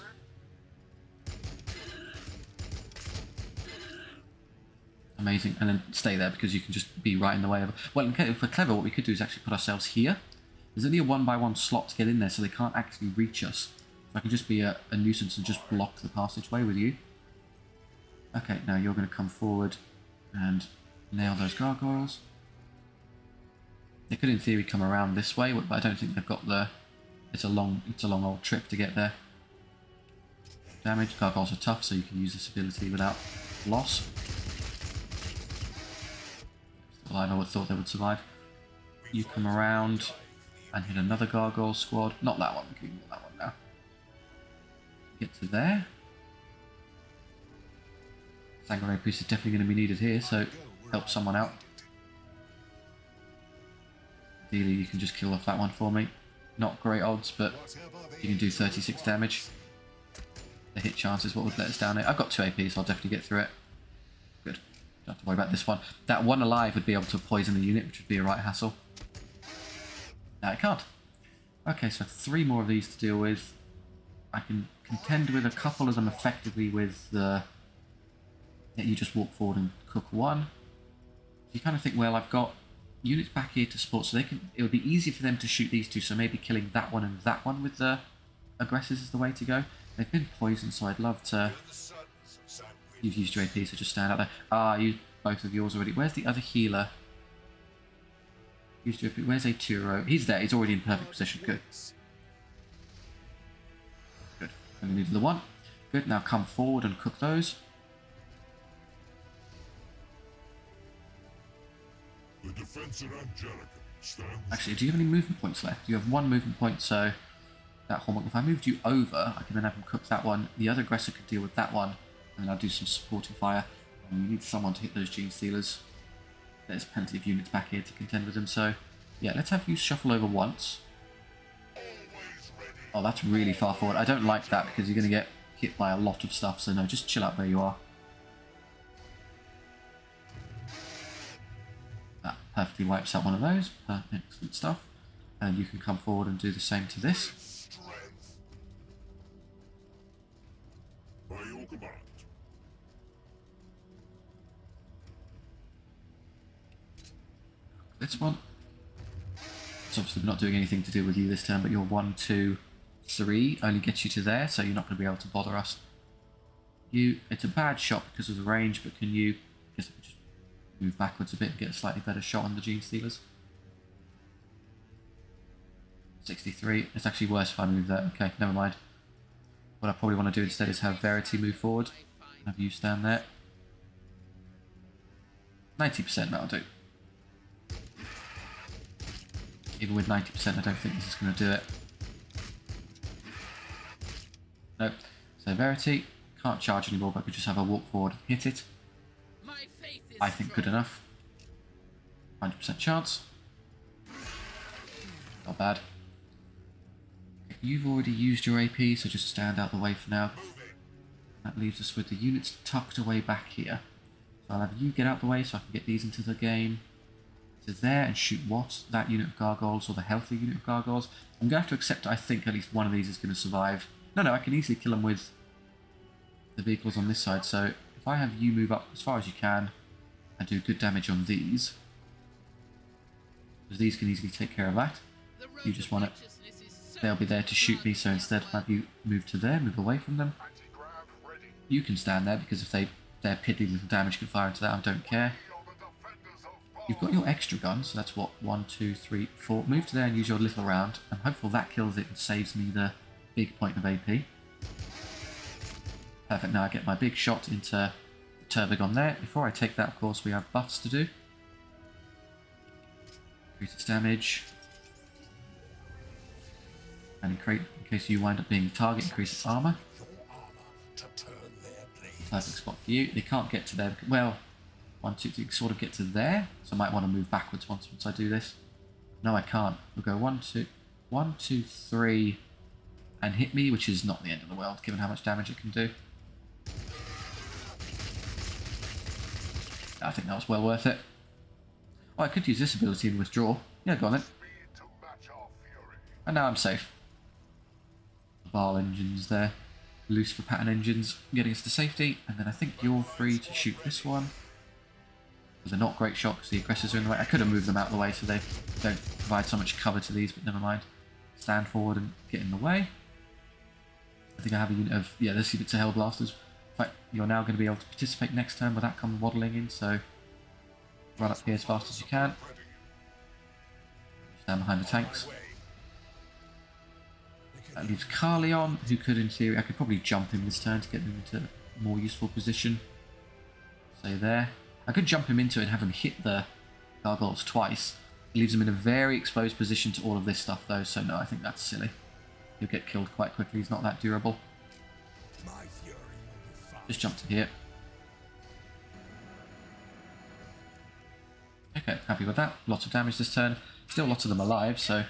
[SPEAKER 1] Amazing, and then stay there because you can just be right in the way of... Well, if we're clever, what we could do is actually put ourselves here. There's only a 1-by-1 slot to get in there, so they can't actually reach us. So I can just be a nuisance and just block the passageway with you. Okay, now you're going to come forward and nail those gargoyles. They could, in theory, come around this way, but I don't think they've got the... It's a long old trip to get there. Damage. Gargoyles are tough, so you can use this ability without loss. Alive, I would have thought they would survive. You come around and hit another gargoyle squad. Not that one, we can ignore that one now. Get to there. Sanguinary Priest is definitely going to be needed here, so help someone out. Ideally, you can just kill off that one for me. Not great odds, but you can do 36 damage. The hit chance is what would let us down here. I've got 2 AP, so I'll definitely get through it. Good. Don't have to worry about this one. That one alive would be able to poison the unit, which would be a right hassle. Now it can't. Okay, so 3 more of these to deal with. I can contend with a couple of them effectively with the... Yeah, you just walk forward and cook one. You kind of think, well, I've got units back here to support, so they can. It would be easy for them to shoot these 2, so maybe killing that one and that one with the aggressors is the way to go. They've been poisoned, so I'd love to... You've used your AP, so just stand out there. Ah, you both of yours already. Where's the other healer? Used your AP. Where's Aturo? He's there. He's already in perfect position. Good. Good. And we needed the one. Good. Now come forward and cook those.
[SPEAKER 2] The defense in Angelica stands.
[SPEAKER 1] Actually, do you have any movement points left? You have 1 movement point, so that hallmark. If I moved you over, I can then have him cook that one. The other aggressor could deal with that one, and then I'll do some supporting fire. And we need someone to hit those gene stealers. There's plenty of units back here to contend with them, so yeah, let's have you shuffle over once. Oh, that's really far forward. I don't like that because you're going to get hit by a lot of stuff, so no, just chill out where you are. That perfectly wipes out one of those. Excellent stuff. And you can come forward and do the same to this.
[SPEAKER 2] By your command.
[SPEAKER 1] This one. It's obviously not doing anything to do with you this turn, but your 1, 2, 3 only gets you to there, so you're not going to be able to bother us. It's a bad shot because of the range, but can you... I guess I could just move backwards a bit and get a slightly better shot on the gene stealers. 63. It's actually worse if I move that. Okay, never mind. What I probably want to do instead is have Verity move forward. Have you stand there. 90% that'll do. Even with 90%, I don't think this is going to do it. Nope. So Verity can't charge anymore, but we just have a walk forward and hit it. I think good enough. 100% chance. Not bad. You've already used your AP, so just stand out the way for now. That leaves us with the units tucked away back here. So I'll have you get out the way so I can get these into the game. To there and shoot what? That unit of gargoyles or the healthy unit of gargoyles. I'm going to have to accept I think at least one of these is going to survive. No, I can easily kill them with the vehicles on this side. So if I have you move up as far as you can and do good damage on these, because these can easily take care of that. You just want it. They'll be there to shoot me, so instead have you move to there, move away from them. You can stand there because if their piddly little damage can fire into that, I don't care. You've got your extra gun, so that's what, 1, 2, 3, 4. Move to there and use your little round. I'm hopeful that kills it and saves me the big point of AP. Perfect, now I get my big shot into the Turbigon there. Before I take that, of course, we have buffs to do. Increase its damage. And in case you wind up being the target, increase its armor. Perfect spot for you. They can't get to there. Well, 1, 2, 3, sort of get to there. So I might want to move backwards once I do this. No, I can't. We'll go 1, 2, 3, and hit me, which is not the end of the world, given how much damage it can do. I think that was well worth it. Oh, I could use this ability and withdraw. Yeah, go on then. And now I'm safe. Ball engines there. Loose for pattern engines, getting us to safety. And then I think you're free to shoot this one. With a not great shot because the aggressors are in the way. I could have moved them out of the way so they don't provide so much cover to these, but never mind. Stand forward and get in the way. I think I have a unit of... Yeah, there's units of Hellblasters. In fact, you're now going to be able to participate next turn without come waddling in, so... Run up here as fast as you can. Stand behind the tanks. That leaves Carleon, who could, in theory, I could probably jump him this turn to get him into a more useful position. Say there. I could jump him into it and have him hit the gargoyles twice. It leaves him in a very exposed position to all of this stuff, though, so no, I think that's silly. He'll get killed quite quickly, he's not that durable. Just jump to here. Okay, happy with that. Lots of damage this turn. Still lots of them alive, so...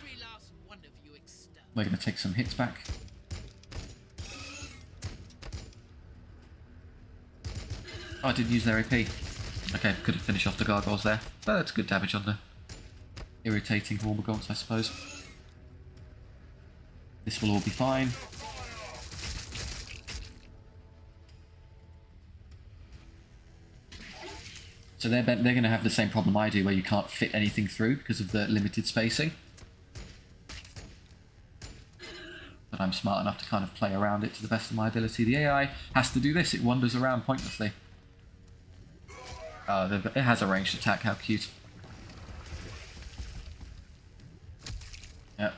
[SPEAKER 1] We're going to take some hits back. Oh, I didn't use their AP. Okay, could have finished off the gargoyles there. But that's good damage on the irritating Hormagaunts, I suppose. This will all be fine. So they're going to have the same problem I do, where you can't fit anything through because of the limited spacing. But I'm smart enough to kind of play around it to the best of my ability. The AI has to do this, it wanders around pointlessly. It has a ranged attack, how cute. Yeah.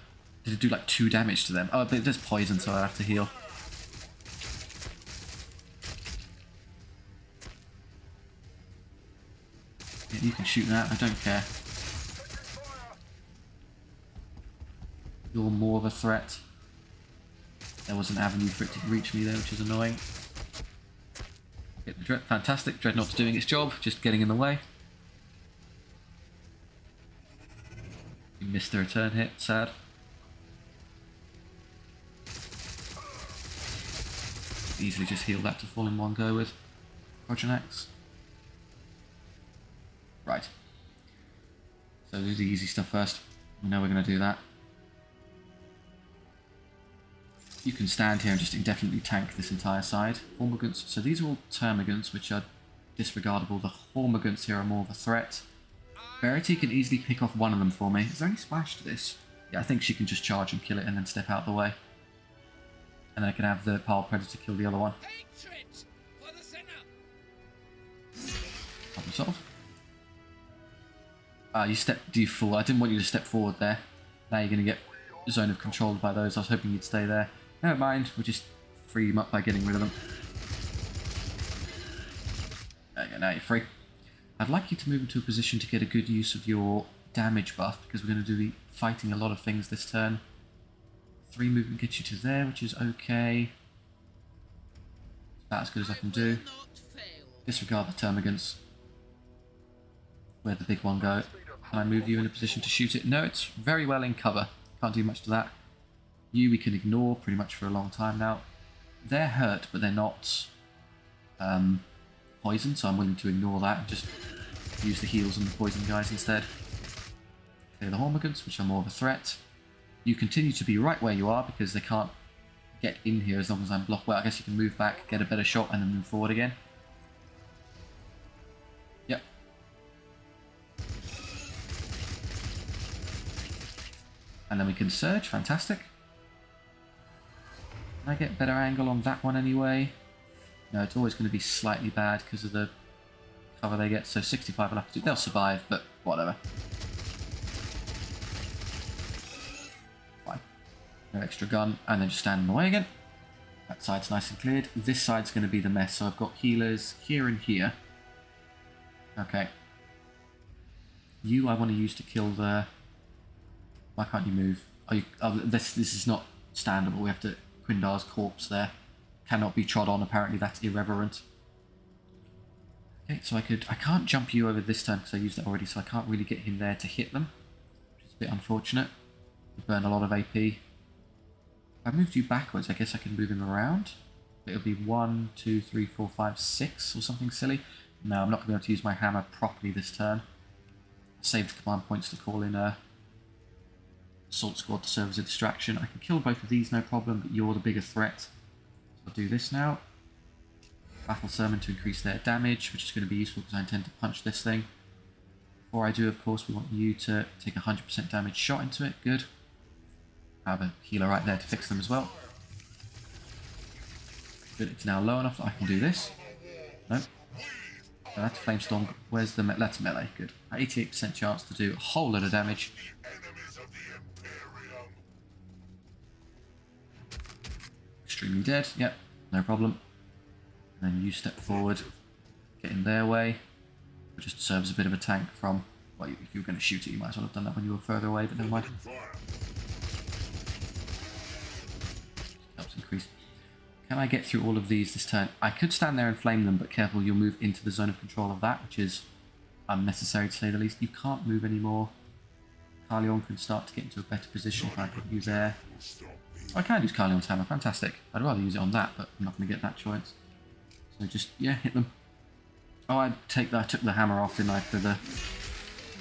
[SPEAKER 1] Did it do like 2 damage to them? Oh, but it does poison, so I have to heal. Yeah, you can shoot that, I don't care. You're more of a threat. There was an avenue for it to reach me there, which is annoying. Get the fantastic. Dreadnought's doing its job, just getting in the way. We missed the return hit, sad. Easily just heal that to fall in one go with Chakax. Right. So do the easy stuff first. We know we're going to do that. You can stand here and just indefinitely tank this entire side. Hormigants. So these are all termagants, which are disregardable. The Hormigants here are more of a threat. Verity can easily pick off one of them for me. Is there any splash to this? Yeah, I think she can just charge and kill it and then step out of the way. And then I can have the Pile Predator kill the other one.
[SPEAKER 3] Hatred for the sinner.
[SPEAKER 1] Problem solved. You fool. I didn't want you to step forward there. Now you're going to get zone of controlled by those. I was hoping you'd stay there. Never mind, we'll just free them up by getting rid of them. There you go, now you're free. I'd like you to move into a position to get a good use of your damage buff, because we're going to be fighting a lot of things this turn. 3 movement gets you to there, which is okay. It's about as good as I can do. Disregard the termagants. Where'd the big one go? Can I move you in a position to shoot it? No, it's very well in cover. Can't do much to that. You we can ignore pretty much for a long time now. They're hurt, but they're not poisoned, so I'm willing to ignore that and just use the heals on the poison guys instead. Clear the Hormigants, which are more of a threat. You continue to be right where you are because they can't get in here as long as I'm blocked. Well, I guess you can move back, get a better shot, and then move forward again. Yep. And then we can surge. Fantastic. Can I get a better angle on that one anyway? No, it's always going to be slightly bad because of the cover they get. So 65 will have to do. They'll survive, but whatever. Fine. No extra gun, and then just stand in the way again. That side's nice and cleared. This side's going to be the mess. So I've got healers here and here. Okay. You I want to use to kill the... Why can't you move? This is not standable. We have to... Quindar's corpse there. Cannot be trod on, apparently that's irreverent. Okay, so I can't jump you over this turn because I used it already, so I can't really get him there to hit them. Which is a bit unfortunate. You burn a lot of AP. If I moved you backwards, I guess I can move him around. It'll be 1, 2, 3, 4, 5, 6 or something silly. No, I'm not going to be able to use my hammer properly this turn. I saved the command points to call in a assault squad to serve as a distraction. I can kill both of these, no problem, but you're the bigger threat. So I'll do this now. Battle Sermon to increase their damage, which is going to be useful because I intend to punch this thing. Before I do, of course, we want you to take 100% damage shot into it. Good. I have a healer right there to fix them as well. Good, it's now low enough that I can do this. No. So that's Flamestorm. Where's the... That's melee. Good. 88% chance to do a whole lot of damage. Extremely dead. Yep, no problem. And then you step forward, get in their way. It just serves a bit of a tank from... Well, if you were going to shoot it, you might as well have done that when you were further away, but never mind. Helps increase. Can I get through all of these this turn? I could stand there and flame them, but careful, you'll move into the zone of control of that, which is unnecessary to say the least. You can't move anymore. Carleon can start to get into a better position if I put you there. I can use Carleon's hammer, fantastic. I'd rather use it on that, but I'm not going to get that choice. So just, yeah, hit them. Oh, I took the hammer off, didn't I, for the...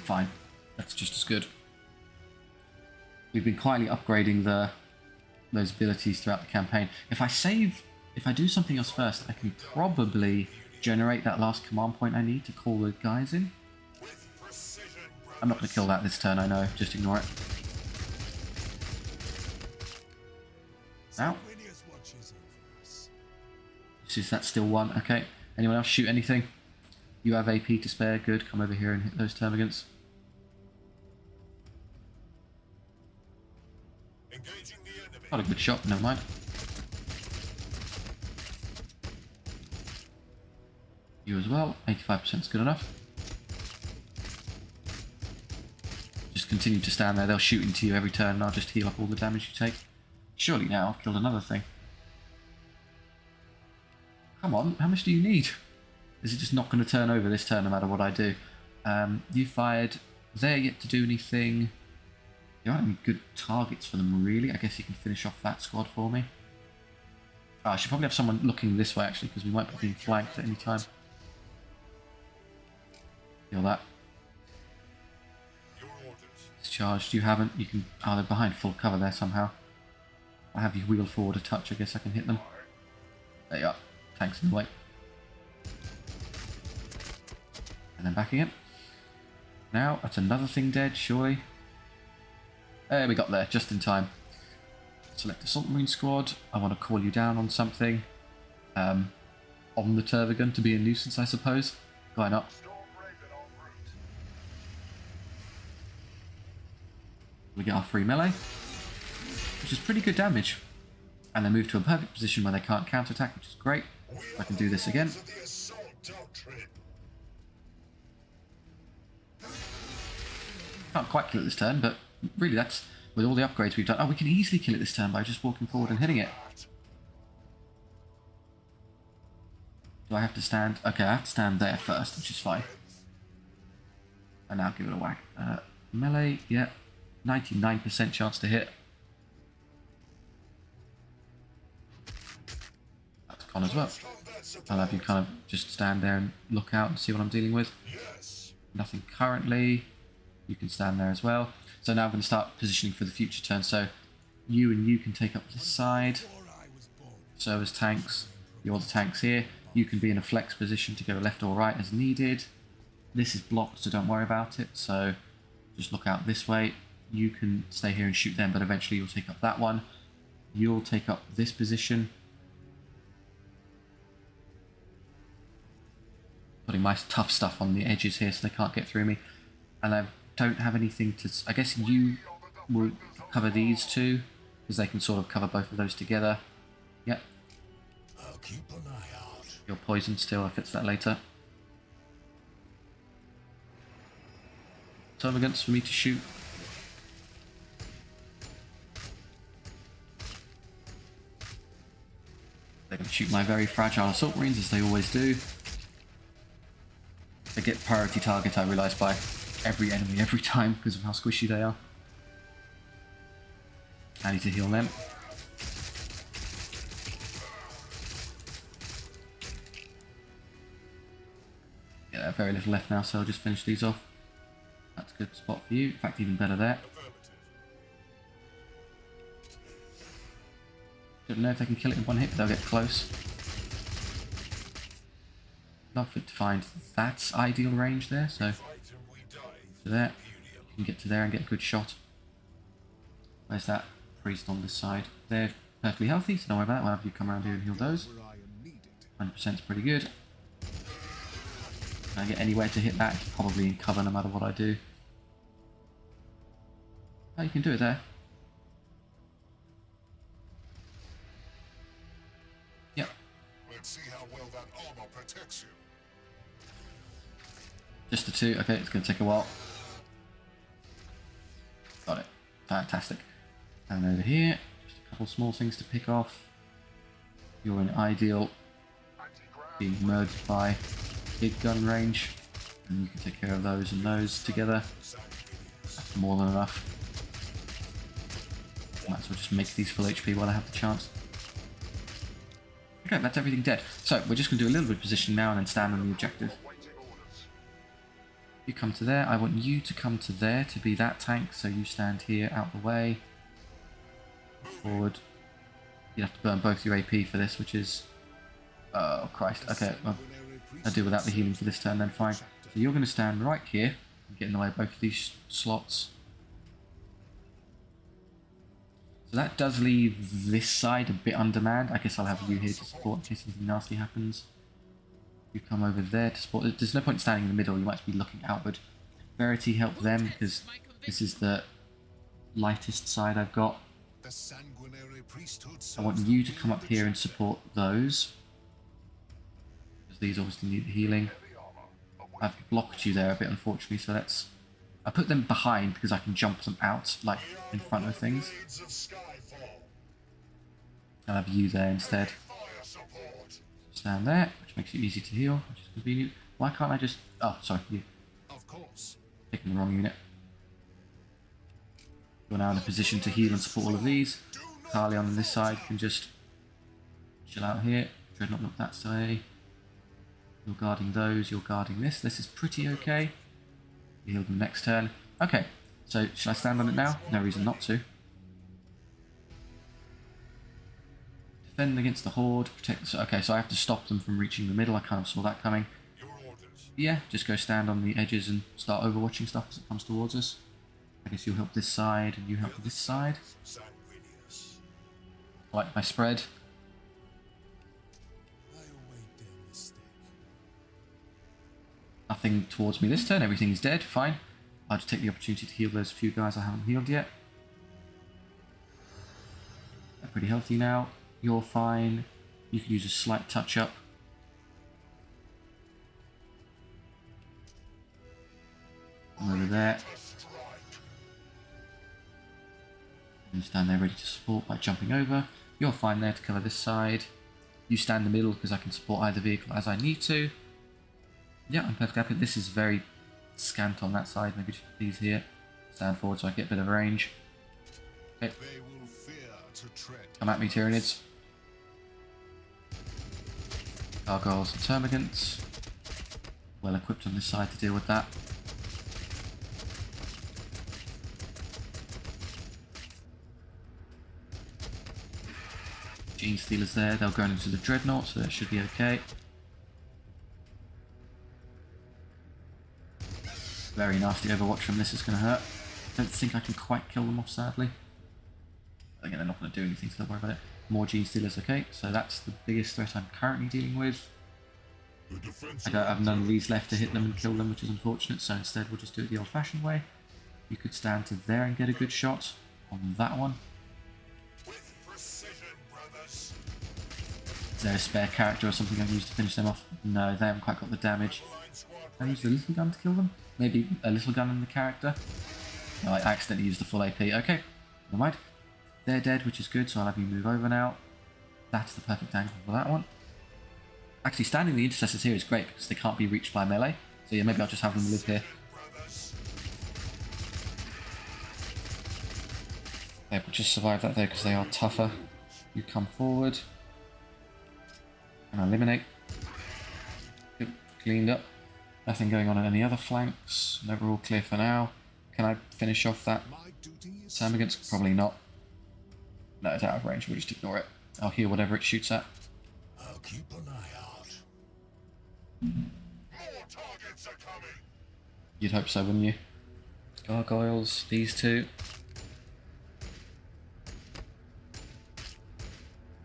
[SPEAKER 1] Fine. That's just as good. We've been quietly upgrading those abilities throughout the campaign. If I do something else first, I can probably generate that last command point I need to call the guys in. I'm not going to kill that this turn, I know. Just ignore it. Ow. Is that still one? Okay. Anyone else shoot anything? You have AP to spare. Good. Come over here and hit those termagants. Not a good shot. Never mind. You as well. 85% is good enough. Just continue to stand there. They'll shoot into you every turn and I'll just heal up all the damage you take. Surely now I've killed another thing. Come on, how much do you need? Is it just not going to turn over this turn no matter what I do? You fired. They're yet to do anything. There aren't any good targets for them, really. I guess you can finish off that squad for me. Oh, I should probably have someone looking this way, actually, because we might be being flanked at any time. Feel that. Discharged. You haven't. You can. Oh, they're behind full cover there somehow. I have you wheel forward a touch. I guess I can hit them. There you are. Tanks in the way. And then back again. Now, that's another thing dead, surely. There we got there, just in time. Select Assault Marine Squad. I want to call you down on something. On the Turvagun to be a nuisance, I suppose. Why not? We get our free melee, which is pretty good damage. And they move to a perfect position where they can't counterattack, which is great. I can do this again. Can't quite kill it this turn, but really that's with all the upgrades we've done. Oh, we can easily kill it this turn by just walking forward and hitting it. Do I have to stand? Okay, I have to stand there first, which is fine. And now give it a whack. Melee, yeah. 99% chance to hit. That's con as well. I'll have you kind of just stand there and look out and see what I'm dealing with. Nothing currently. You can stand there as well. So now I'm going to start positioning for the future turn. So you and you can take up this side. So as tanks, you're the tanks here. You can be in a flex position to go left or right as needed. This is blocked, so don't worry about it. So just look out this way. You can stay here and shoot them, but eventually you'll take up that one. You'll take up this position. Putting my tough stuff on the edges here so they can't get through me. And I don't have anything to... I guess you will cover these two, because they can sort of cover both of those together. Yep.
[SPEAKER 2] I'll keep an eye out.
[SPEAKER 1] You're poisoned still, I'll fix that later. Termagants for me to shoot. They're going to shoot my very fragile assault marines, as they always do. They get priority target, I realise, by every enemy every time because of how squishy they are. I need to heal them. Yeah, very little left now, so I'll just finish these off. That's a good spot for you. In fact, even better there. Don't know if they can kill it in one hit, but they'll get close. Love it to find that's ideal range there, so there. You can get to there and get a good shot. Where's that priest on this side? They're perfectly healthy, so don't worry about that. We'll have you come around here and heal those. 100% is pretty good. Can I get anywhere to hit that? Probably in cover no matter what I do. Oh, you can do it there. Yep.
[SPEAKER 2] Let's see how well that armor protects you.
[SPEAKER 1] Just the two. Okay, it's going to take a while. Got it. Fantastic. And over here, just a couple small things to pick off. You're in ideal being merged by big gun range, and you can take care of those and those together. That's more than enough. Might as well just make these full HP while I have the chance. Okay, that's everything dead. So we're just going to do a little bit of position now and then stand on the objective. You come to there. I want you to come to there to be that tank, so you stand here out the way. Forward. You have to burn both your AP for this, which is... Oh, Christ. Okay, well, I'll deal without the healing for this turn then, fine. So you're going to stand right here and get in the way of both of these slots. So that does leave this side a bit undermanned. I guess I'll have you here to support in case anything nasty happens. You come over there to support. There's no point standing in the middle, you might be looking outward. Verity, help them, because this is the lightest side I've got. I want you to come up here and support those. Because these obviously need the healing. I've blocked you there a bit, unfortunately, so let's... I put them behind because I can jump them out, like, in front of things. I'll have you there instead. Stand there, which makes it easy to heal, which is convenient. Why can't I just... Oh, sorry, you.
[SPEAKER 2] Of course.
[SPEAKER 1] Picking the wrong unit. You're now in a position to heal and support all of these. Carly on this side can just chill out here. Dreadnought look that way. You're guarding those, you're guarding this. This is pretty okay. You heal them next turn. Okay, so should I stand on it now? No reason not to. Defend against the horde. Protect. Okay, so I have to stop them from reaching the middle. I kind of saw that coming. Yeah, just go stand on the edges and start overwatching stuff as it comes towards us. I guess you'll help this side and you help this side. I like my spread. Nothing towards me this turn, everything is dead, fine. I'll just take the opportunity to heal those few guys I haven't healed yet. They're pretty healthy now. You're fine. You can use a slight touch up. Over there. You stand there ready to support by jumping over. You're fine there to cover this side. You stand in the middle because I can support either vehicle as I need to. Yeah, I'm perfectly happy. This is very scant on that side. Maybe just put these here. Stand forward so I get a bit of range. Okay. Come at me, Tyranids. Gargoyles and Termagants. Well equipped on this side to deal with that. Gene Stealers there, they'll go into the Dreadnought, so that should be okay. Very nasty overwatch from this is going to hurt. Don't think I can quite kill them off, sadly. Again, they're not going to do anything, so don't worry about it. More Gene Stealers, okay, so that's the biggest threat I'm currently dealing with. I don't have none of these left to hit them and kill them, which is unfortunate, so instead we'll just do it the old-fashioned way. You could stand to there and get a good shot on that one. Is there a spare character or something I can use to finish them off? No, they haven't quite got the damage. Can I use the little gun to kill them? Maybe a little gun in the character? No, I accidentally used the full AP. Okay, never mind. They're dead, which is good, so I'll have you move over now. That's the perfect angle for that one. Actually, standing the intercessors here is great because they can't be reached by melee. So yeah, maybe I'll just have them live here. They will just survive that though because they are tougher. You come forward. And eliminate. Good, cleaned up. Nothing going on any other flanks. No, we're all clear for now. Can I finish off that Termagants? Probably not. No, it's out of range. We'll just ignore it. I'll heal whatever it shoots at.
[SPEAKER 2] I'll keep an eye out. More targets are coming.
[SPEAKER 1] You'd hope so, wouldn't you? Gargoyles, these two.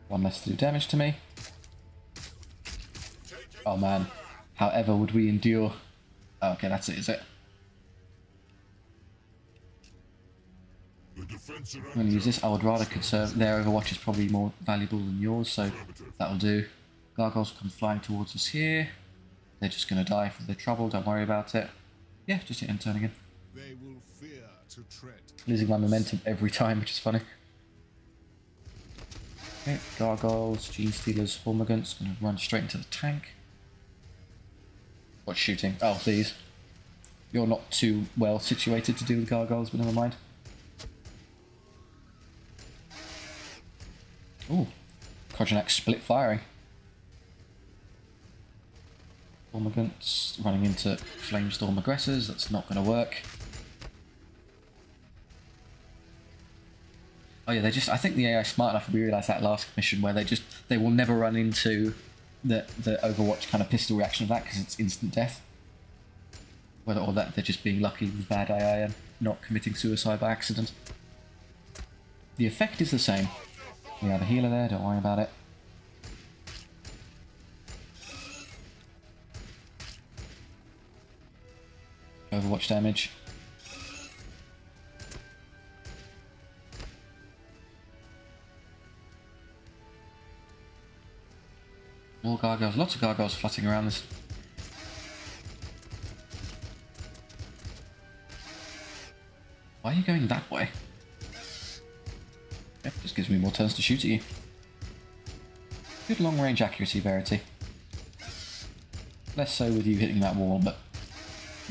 [SPEAKER 1] One less to do damage to me. Oh man, however would we endure? Oh, okay, that's it, is it? I'm going to use this. I would rather conserve. Their Overwatch is probably more valuable than yours, so that'll do. Gargoyles will come flying towards us here. They're just going to die for their trouble, don't worry about it. Yeah, just hit end turn again.
[SPEAKER 2] They will fear to tread.
[SPEAKER 1] Losing my momentum every time, which is funny. Okay, Gargoyles, Gene Stealers, Hormagants, going to run straight into the tank. What's shooting? Oh, these. You're not too well situated to deal with Gargoyles, but never mind. Ooh, Chakax split firing. Hormagants running into Flamestorm aggressors, that's not going to work. Oh yeah, I think the AI is smart enough, we realised that last mission where they will never run into the Overwatch kind of pistol reaction of that because it's instant death. Whether or that they're just being lucky with bad AI and not committing suicide by accident. The effect is the same. We have a healer there, don't worry about it. Overwatch damage. More gargoyles, lots of gargoyles flutting around this. Why are you going that way? Okay, just gives me more turns to shoot at you. Good long range accuracy, Verity. Less so with you hitting that wall, but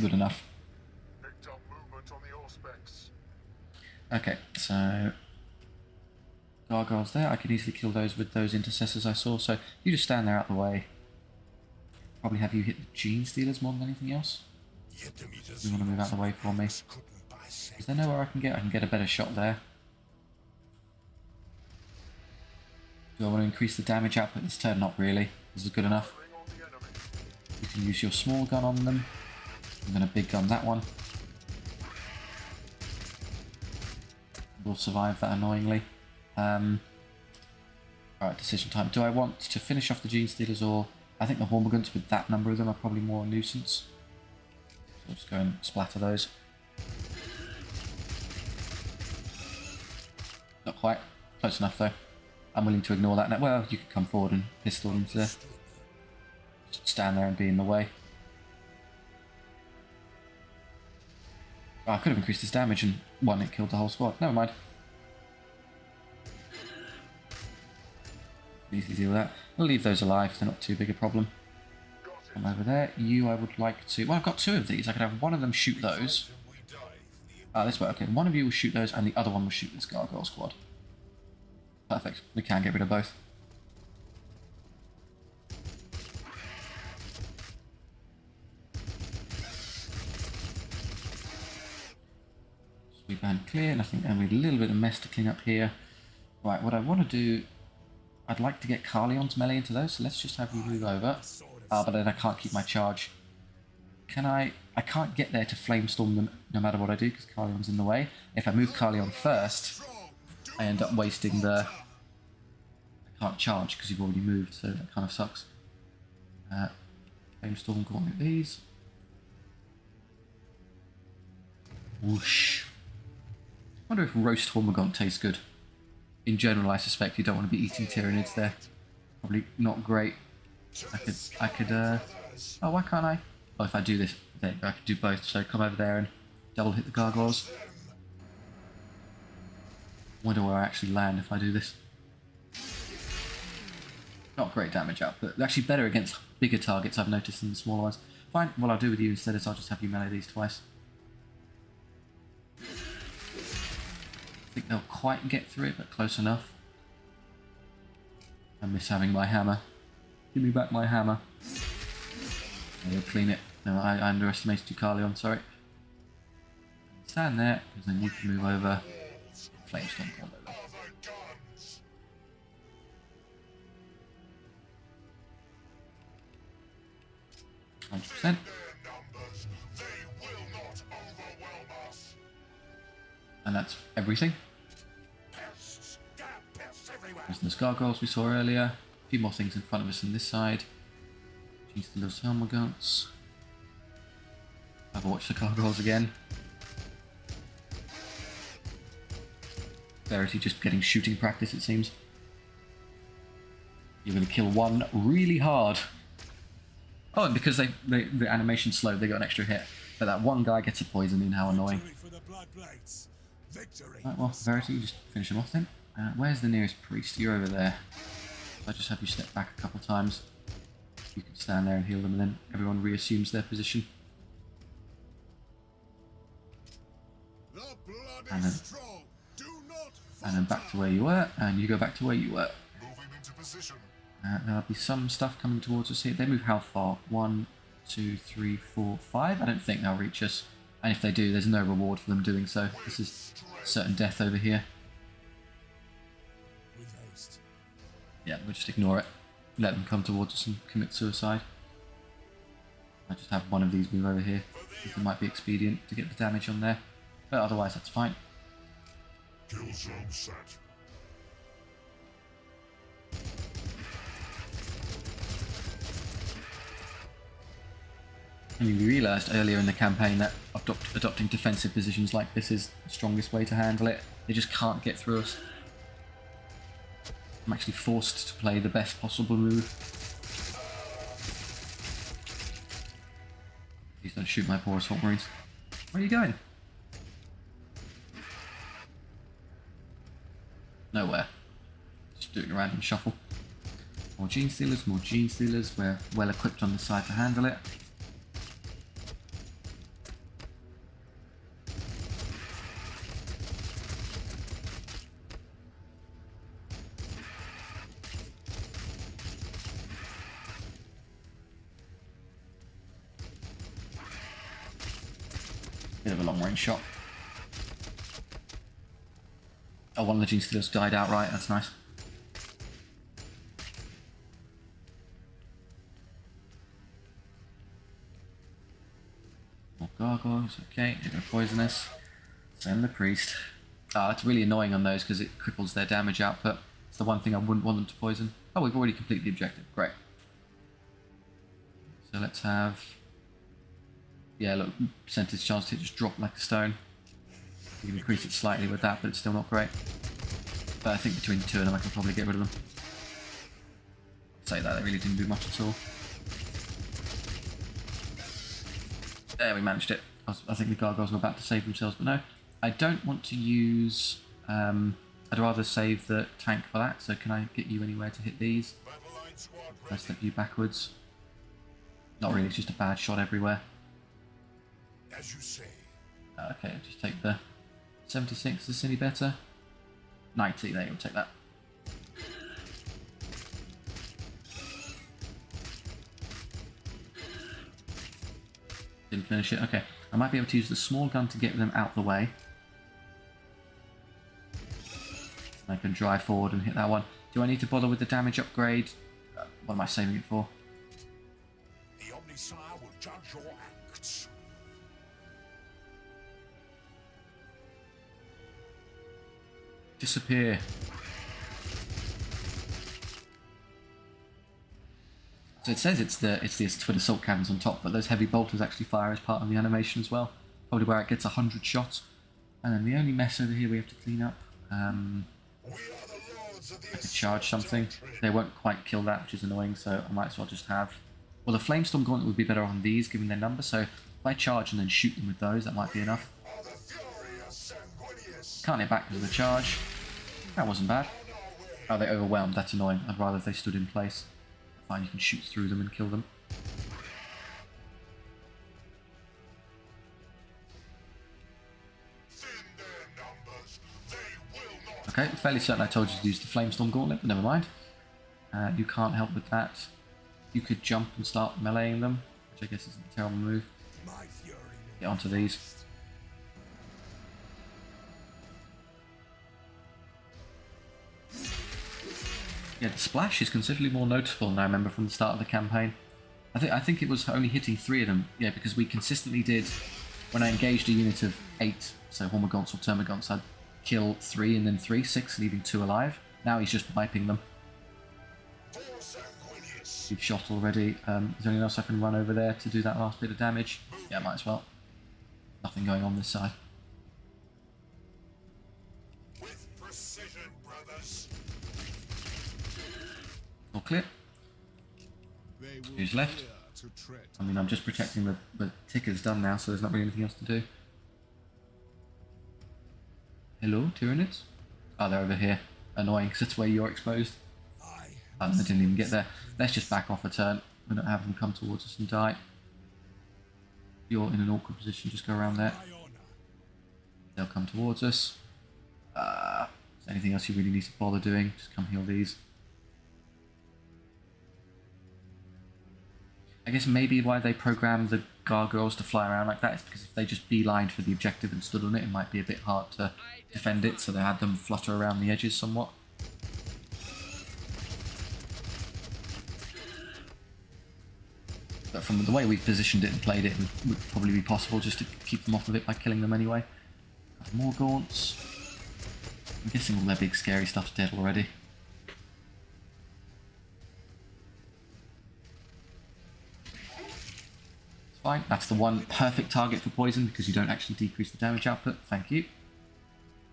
[SPEAKER 1] good enough.
[SPEAKER 2] Picked up movement on the Auspex.
[SPEAKER 1] Okay, so gargoyles there. I can easily kill those with those intercessors I saw. So you just stand there out the way. Probably have you hit the gene stealers more than anything else. You want to move out the way for me? Is there nowhere I can get? I can get a better shot there. Do I want to increase the damage output this turn? Not really. This is good enough. You can use your small gun on them. I'm going to big gun that one. We'll survive that annoyingly. Alright, decision time. Do I want to finish off the gene stealers, or I think the Hormiguns with that number of them are probably more a nuisance. So I'll just go and splatter those. Not quite. Close enough though. I'm willing to ignore that now. Well, you could come forward and pistol them to just stand there and be in the way. Oh, I could have increased his damage and one, it killed the whole squad. Never mind. Easily deal with that. We'll leave those alive, they're not too big a problem. Come over there. You, I would like to... Well, I've got two of these. I could have one of them shoot those. This way. Okay, one of you will shoot those and the other one will shoot this gargoyle squad. Perfect. We can get rid of both. Sweep and clear. Nothing, and with a little bit of mess to clean up here. Right, what I want to do... I'd like to get Carleon's melee into those, so let's just have you move over. But then I can't keep my charge. Can I... I can't get there to flamestorm them no matter what I do, because Carleon's in the way. If I move Carleon first, I end up wasting the... I can't charge because you've already moved, so that kind of sucks. Flamestorm, go on with these. Whoosh. I wonder if roast Hormigont tastes good. In general, I suspect you don't want to be eating Tyranids there. Probably not great. I could, oh, why can't I? Oh, if I do this, there you go, I could do both. So come over there and double hit the gargoyles. Wonder where I actually land if I do this. Not great damage output. They're actually better against bigger targets, I've noticed, than the smaller ones. Fine, what I'll do with you instead is I'll just have you melee these twice. I think they'll quite get through it, but close enough. I miss having my hammer. Give me back my hammer. You'll clean it. No, I underestimated you, Carleon, sorry. Stand there, because then you can move over. Flamestorm combo. 100%. And that's everything. There's those gargoyles we saw earlier. A few more things in front of us on this side. Use the little Helmiguns. Have a watch the gargoyles again. Verity just getting shooting practice, it seems. You're going to kill one really hard. Oh, and because the animation's slow, they got an extra hit. But that one guy gets a poison in, how annoying. Right, well, Verity, you just finish him off then. Where's the nearest priest? You're over there. I just have you step back a couple times. You can stand there and heal them, and then everyone reassumes their position. And then back to where you were, and you go back to where you were. There'll be some stuff coming towards us here. They move how far? 1, 2, 3, 4, 5? I don't think they'll reach us. And if they do, there's no reward for them doing so. This is certain death over here. Yeah, we'll just ignore it. Let them come towards us and commit suicide. I just have one of these move over here. It might be expedient to get the damage on there. But otherwise, that's fine.
[SPEAKER 2] Kill zone set.
[SPEAKER 1] And you realised earlier in the campaign that adopting defensive positions like this is the strongest way to handle it. They just can't get through us. I'm actually forced to play the best possible move. Please don't shoot my poor assault marines. Where are you going? Nowhere. Just doing a random shuffle. More Gene Stealers, more Gene Stealers. We're well equipped on the side to handle it. Bit of a long range shot. Oh, one of the Gene Stealers died outright, that's nice. More gargoyles, okay, they're poisonous. Send the priest. Ah, it's really annoying on those because it cripples their damage output. It's the one thing I wouldn't want them to poison. Oh, we've already completed the objective, great. So let's have... Yeah, look, percentage chance to just drop like a stone. You can increase it slightly with that, but it's still not great. But I think between the two of them I can probably get rid of them. Say that, they really didn't do much at all. There, we managed it. I think the gargoyles were about to save themselves, but no. I don't want to use... I'd rather save the tank for that, so can I get you anywhere to hit these? I step you backwards. Not really, it's just a bad shot everywhere.
[SPEAKER 2] As you say.
[SPEAKER 1] Okay, I'll just take the 76. Is this any better? 90, there, you'll take that. Didn't finish it. Okay, I might be able to use the small gun to get them out the way. I can drive forward and hit that one. Do I need to bother with the damage upgrade? What am I saving it for?
[SPEAKER 2] The Omnisire will judge your acts.
[SPEAKER 1] Disappear. So it says it's the twin assault cannons on top, but those heavy bolters actually fire as part of the animation as well. Probably where it gets 100 shots. And then the only mess over here we have to clean up. I could charge something. They won't quite kill that, which is annoying, so I might as well just have... Well, the Flamestorm Gauntlet would be better on these, given their number, so if I charge and then shoot them with those, that might be enough. Can't hit back because of the charge. That wasn't bad. Oh, they overwhelmed. That's annoying. I'd rather if they stood in place. Fine, you can shoot through them and kill them. Okay, fairly certain I told you to use the Flamestorm Gauntlet, but never mind. You can't help with that. You could jump and start meleeing them, which I guess isn't a terrible move. Get onto these. Yeah, the splash is considerably more noticeable than I remember from the start of the campaign. I think it was only hitting 3 of them, yeah, because we consistently did, when I engaged a unit of 8, so Hormagaunts or Termagants, I'd kill 3 and then 3, 6, leaving 2 alive. Now he's just wiping them. You've shot already. Is there anything else I can run over there to do that last bit of damage? Yeah, might as well. Nothing going on this side.
[SPEAKER 2] With precision, brothers.
[SPEAKER 1] All clear. Who's left? I mean, I'm just protecting the ticker's done now, so there's not really anything else to do. Hello, Tyranids? Oh, they're over here. Annoying, because that's where you're exposed. I didn't even get there. Let's just back off a turn. We don't have them come towards us and die. You're in an awkward position, just go around there. They'll come towards us. Is there anything else you really need to bother doing? Just come heal these. I guess maybe why they programmed the gargoyles to fly around like that is because if they just beelined for the objective and stood on it, it might be a bit hard to defend it, so they had them flutter around the edges somewhat. But from the way we've positioned it and played it, it would probably be possible just to keep them off of it by killing them anyway. More gaunts. I'm guessing all their big scary stuff's dead already. It's fine. That's the one perfect target for poison because you don't actually decrease the damage output. Thank you.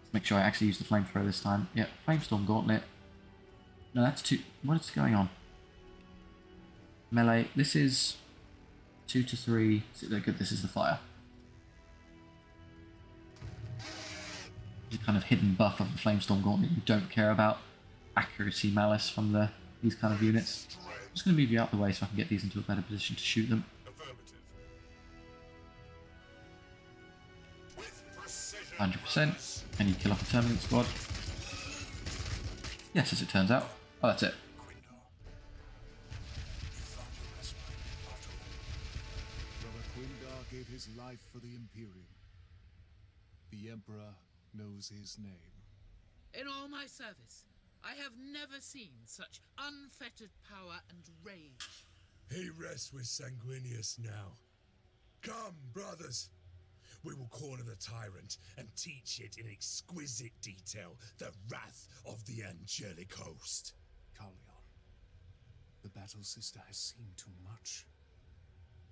[SPEAKER 1] Let's make sure I actually use the flamethrower this time. Yeah, Flamestorm Gauntlet. No, that's too... What is going on? Melee. This is 2 to 3. Good, this is the fire. The kind of hidden buff of the Flamestorm Gauntlet. You don't care about accuracy malice from the these kind of units. I'm just going to move you out the way so I can get these into a better position to shoot them.
[SPEAKER 2] Affirmative.
[SPEAKER 1] 100%. Can you kill off a Terminate squad? Yes, as it turns out. Oh, that's it.
[SPEAKER 4] Brother Quindar gave his life for the Imperium. The Emperor knows his name.
[SPEAKER 3] In all my service, I have never seen such unfettered power and rage.
[SPEAKER 2] He rests with Sanguinius now. Come, brothers. We will corner the tyrant and teach it in exquisite detail the wrath of the angelic host.
[SPEAKER 4] Carleon, the Battle Sister has seen too much.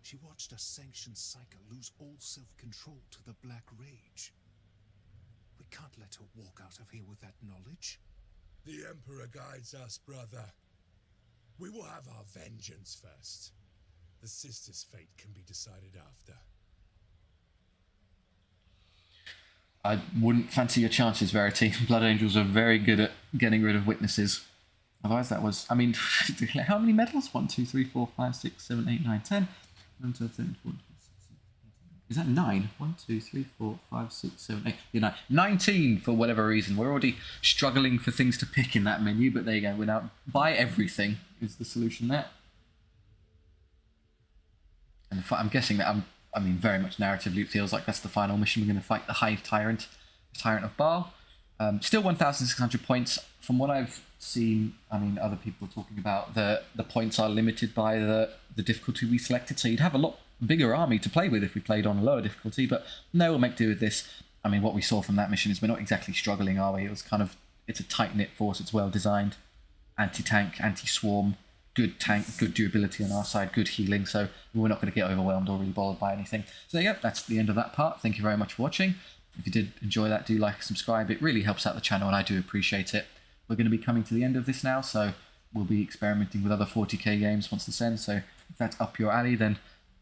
[SPEAKER 4] She watched a sanctioned psyker lose all self-control to the Black Rage. We can't let her walk out of here with that knowledge.
[SPEAKER 2] The Emperor guides us, brother. We will have our vengeance first. The sister's fate can be decided after.
[SPEAKER 1] I wouldn't fancy your chances, Verity. Blood Angels are very good at getting rid of witnesses. Otherwise that was... I mean, how many medals? 1, 2, 3, 4, 5, 6, 7, 8, 9, 10. 1, 2, 3, 4, 5, 6, 7, 8. Is that 9? 1, 2, 3, 4, 5, 6, 7, 8. Yeah, 9. 19 for whatever reason. We're already struggling for things to pick in that menu, but there you go. We're now... Buy everything is the solution there. And I'm guessing that I mean, very much narratively, it feels like that's the final mission. We're going to fight the Hive Tyrant, the Tyrant of Baal. Still 1,600 points. From what I've seen, I mean, other people are talking about the points are limited by the difficulty we selected. So you'd have a lot bigger army to play with if we played on a lower difficulty. But no, we'll make do with this. I mean, what we saw from that mission is we're not exactly struggling, are we? It was kind of, it's a tight-knit force. It's well designed. Anti-tank, anti-swarm. Good tank, good durability on our side, good healing, so we're not going to get overwhelmed or really bothered by anything. So there you go, that's the end of that part. Thank you very much for watching. If you did enjoy that, do like, subscribe. It really helps out the channel and I do appreciate it. We're going to be coming to the end of this now, so we'll be experimenting with other 40k games once this ends. So if that's up your alley, then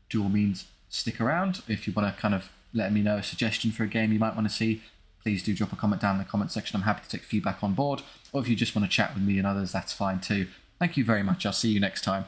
[SPEAKER 1] do all means stick around. If you want to kind of let me know a suggestion for a game you might want to see, please do drop a comment down in the comment section. I'm happy to take feedback on board. Or if you just want to chat with me and others, that's fine too. Thank you very much. I'll see you next time.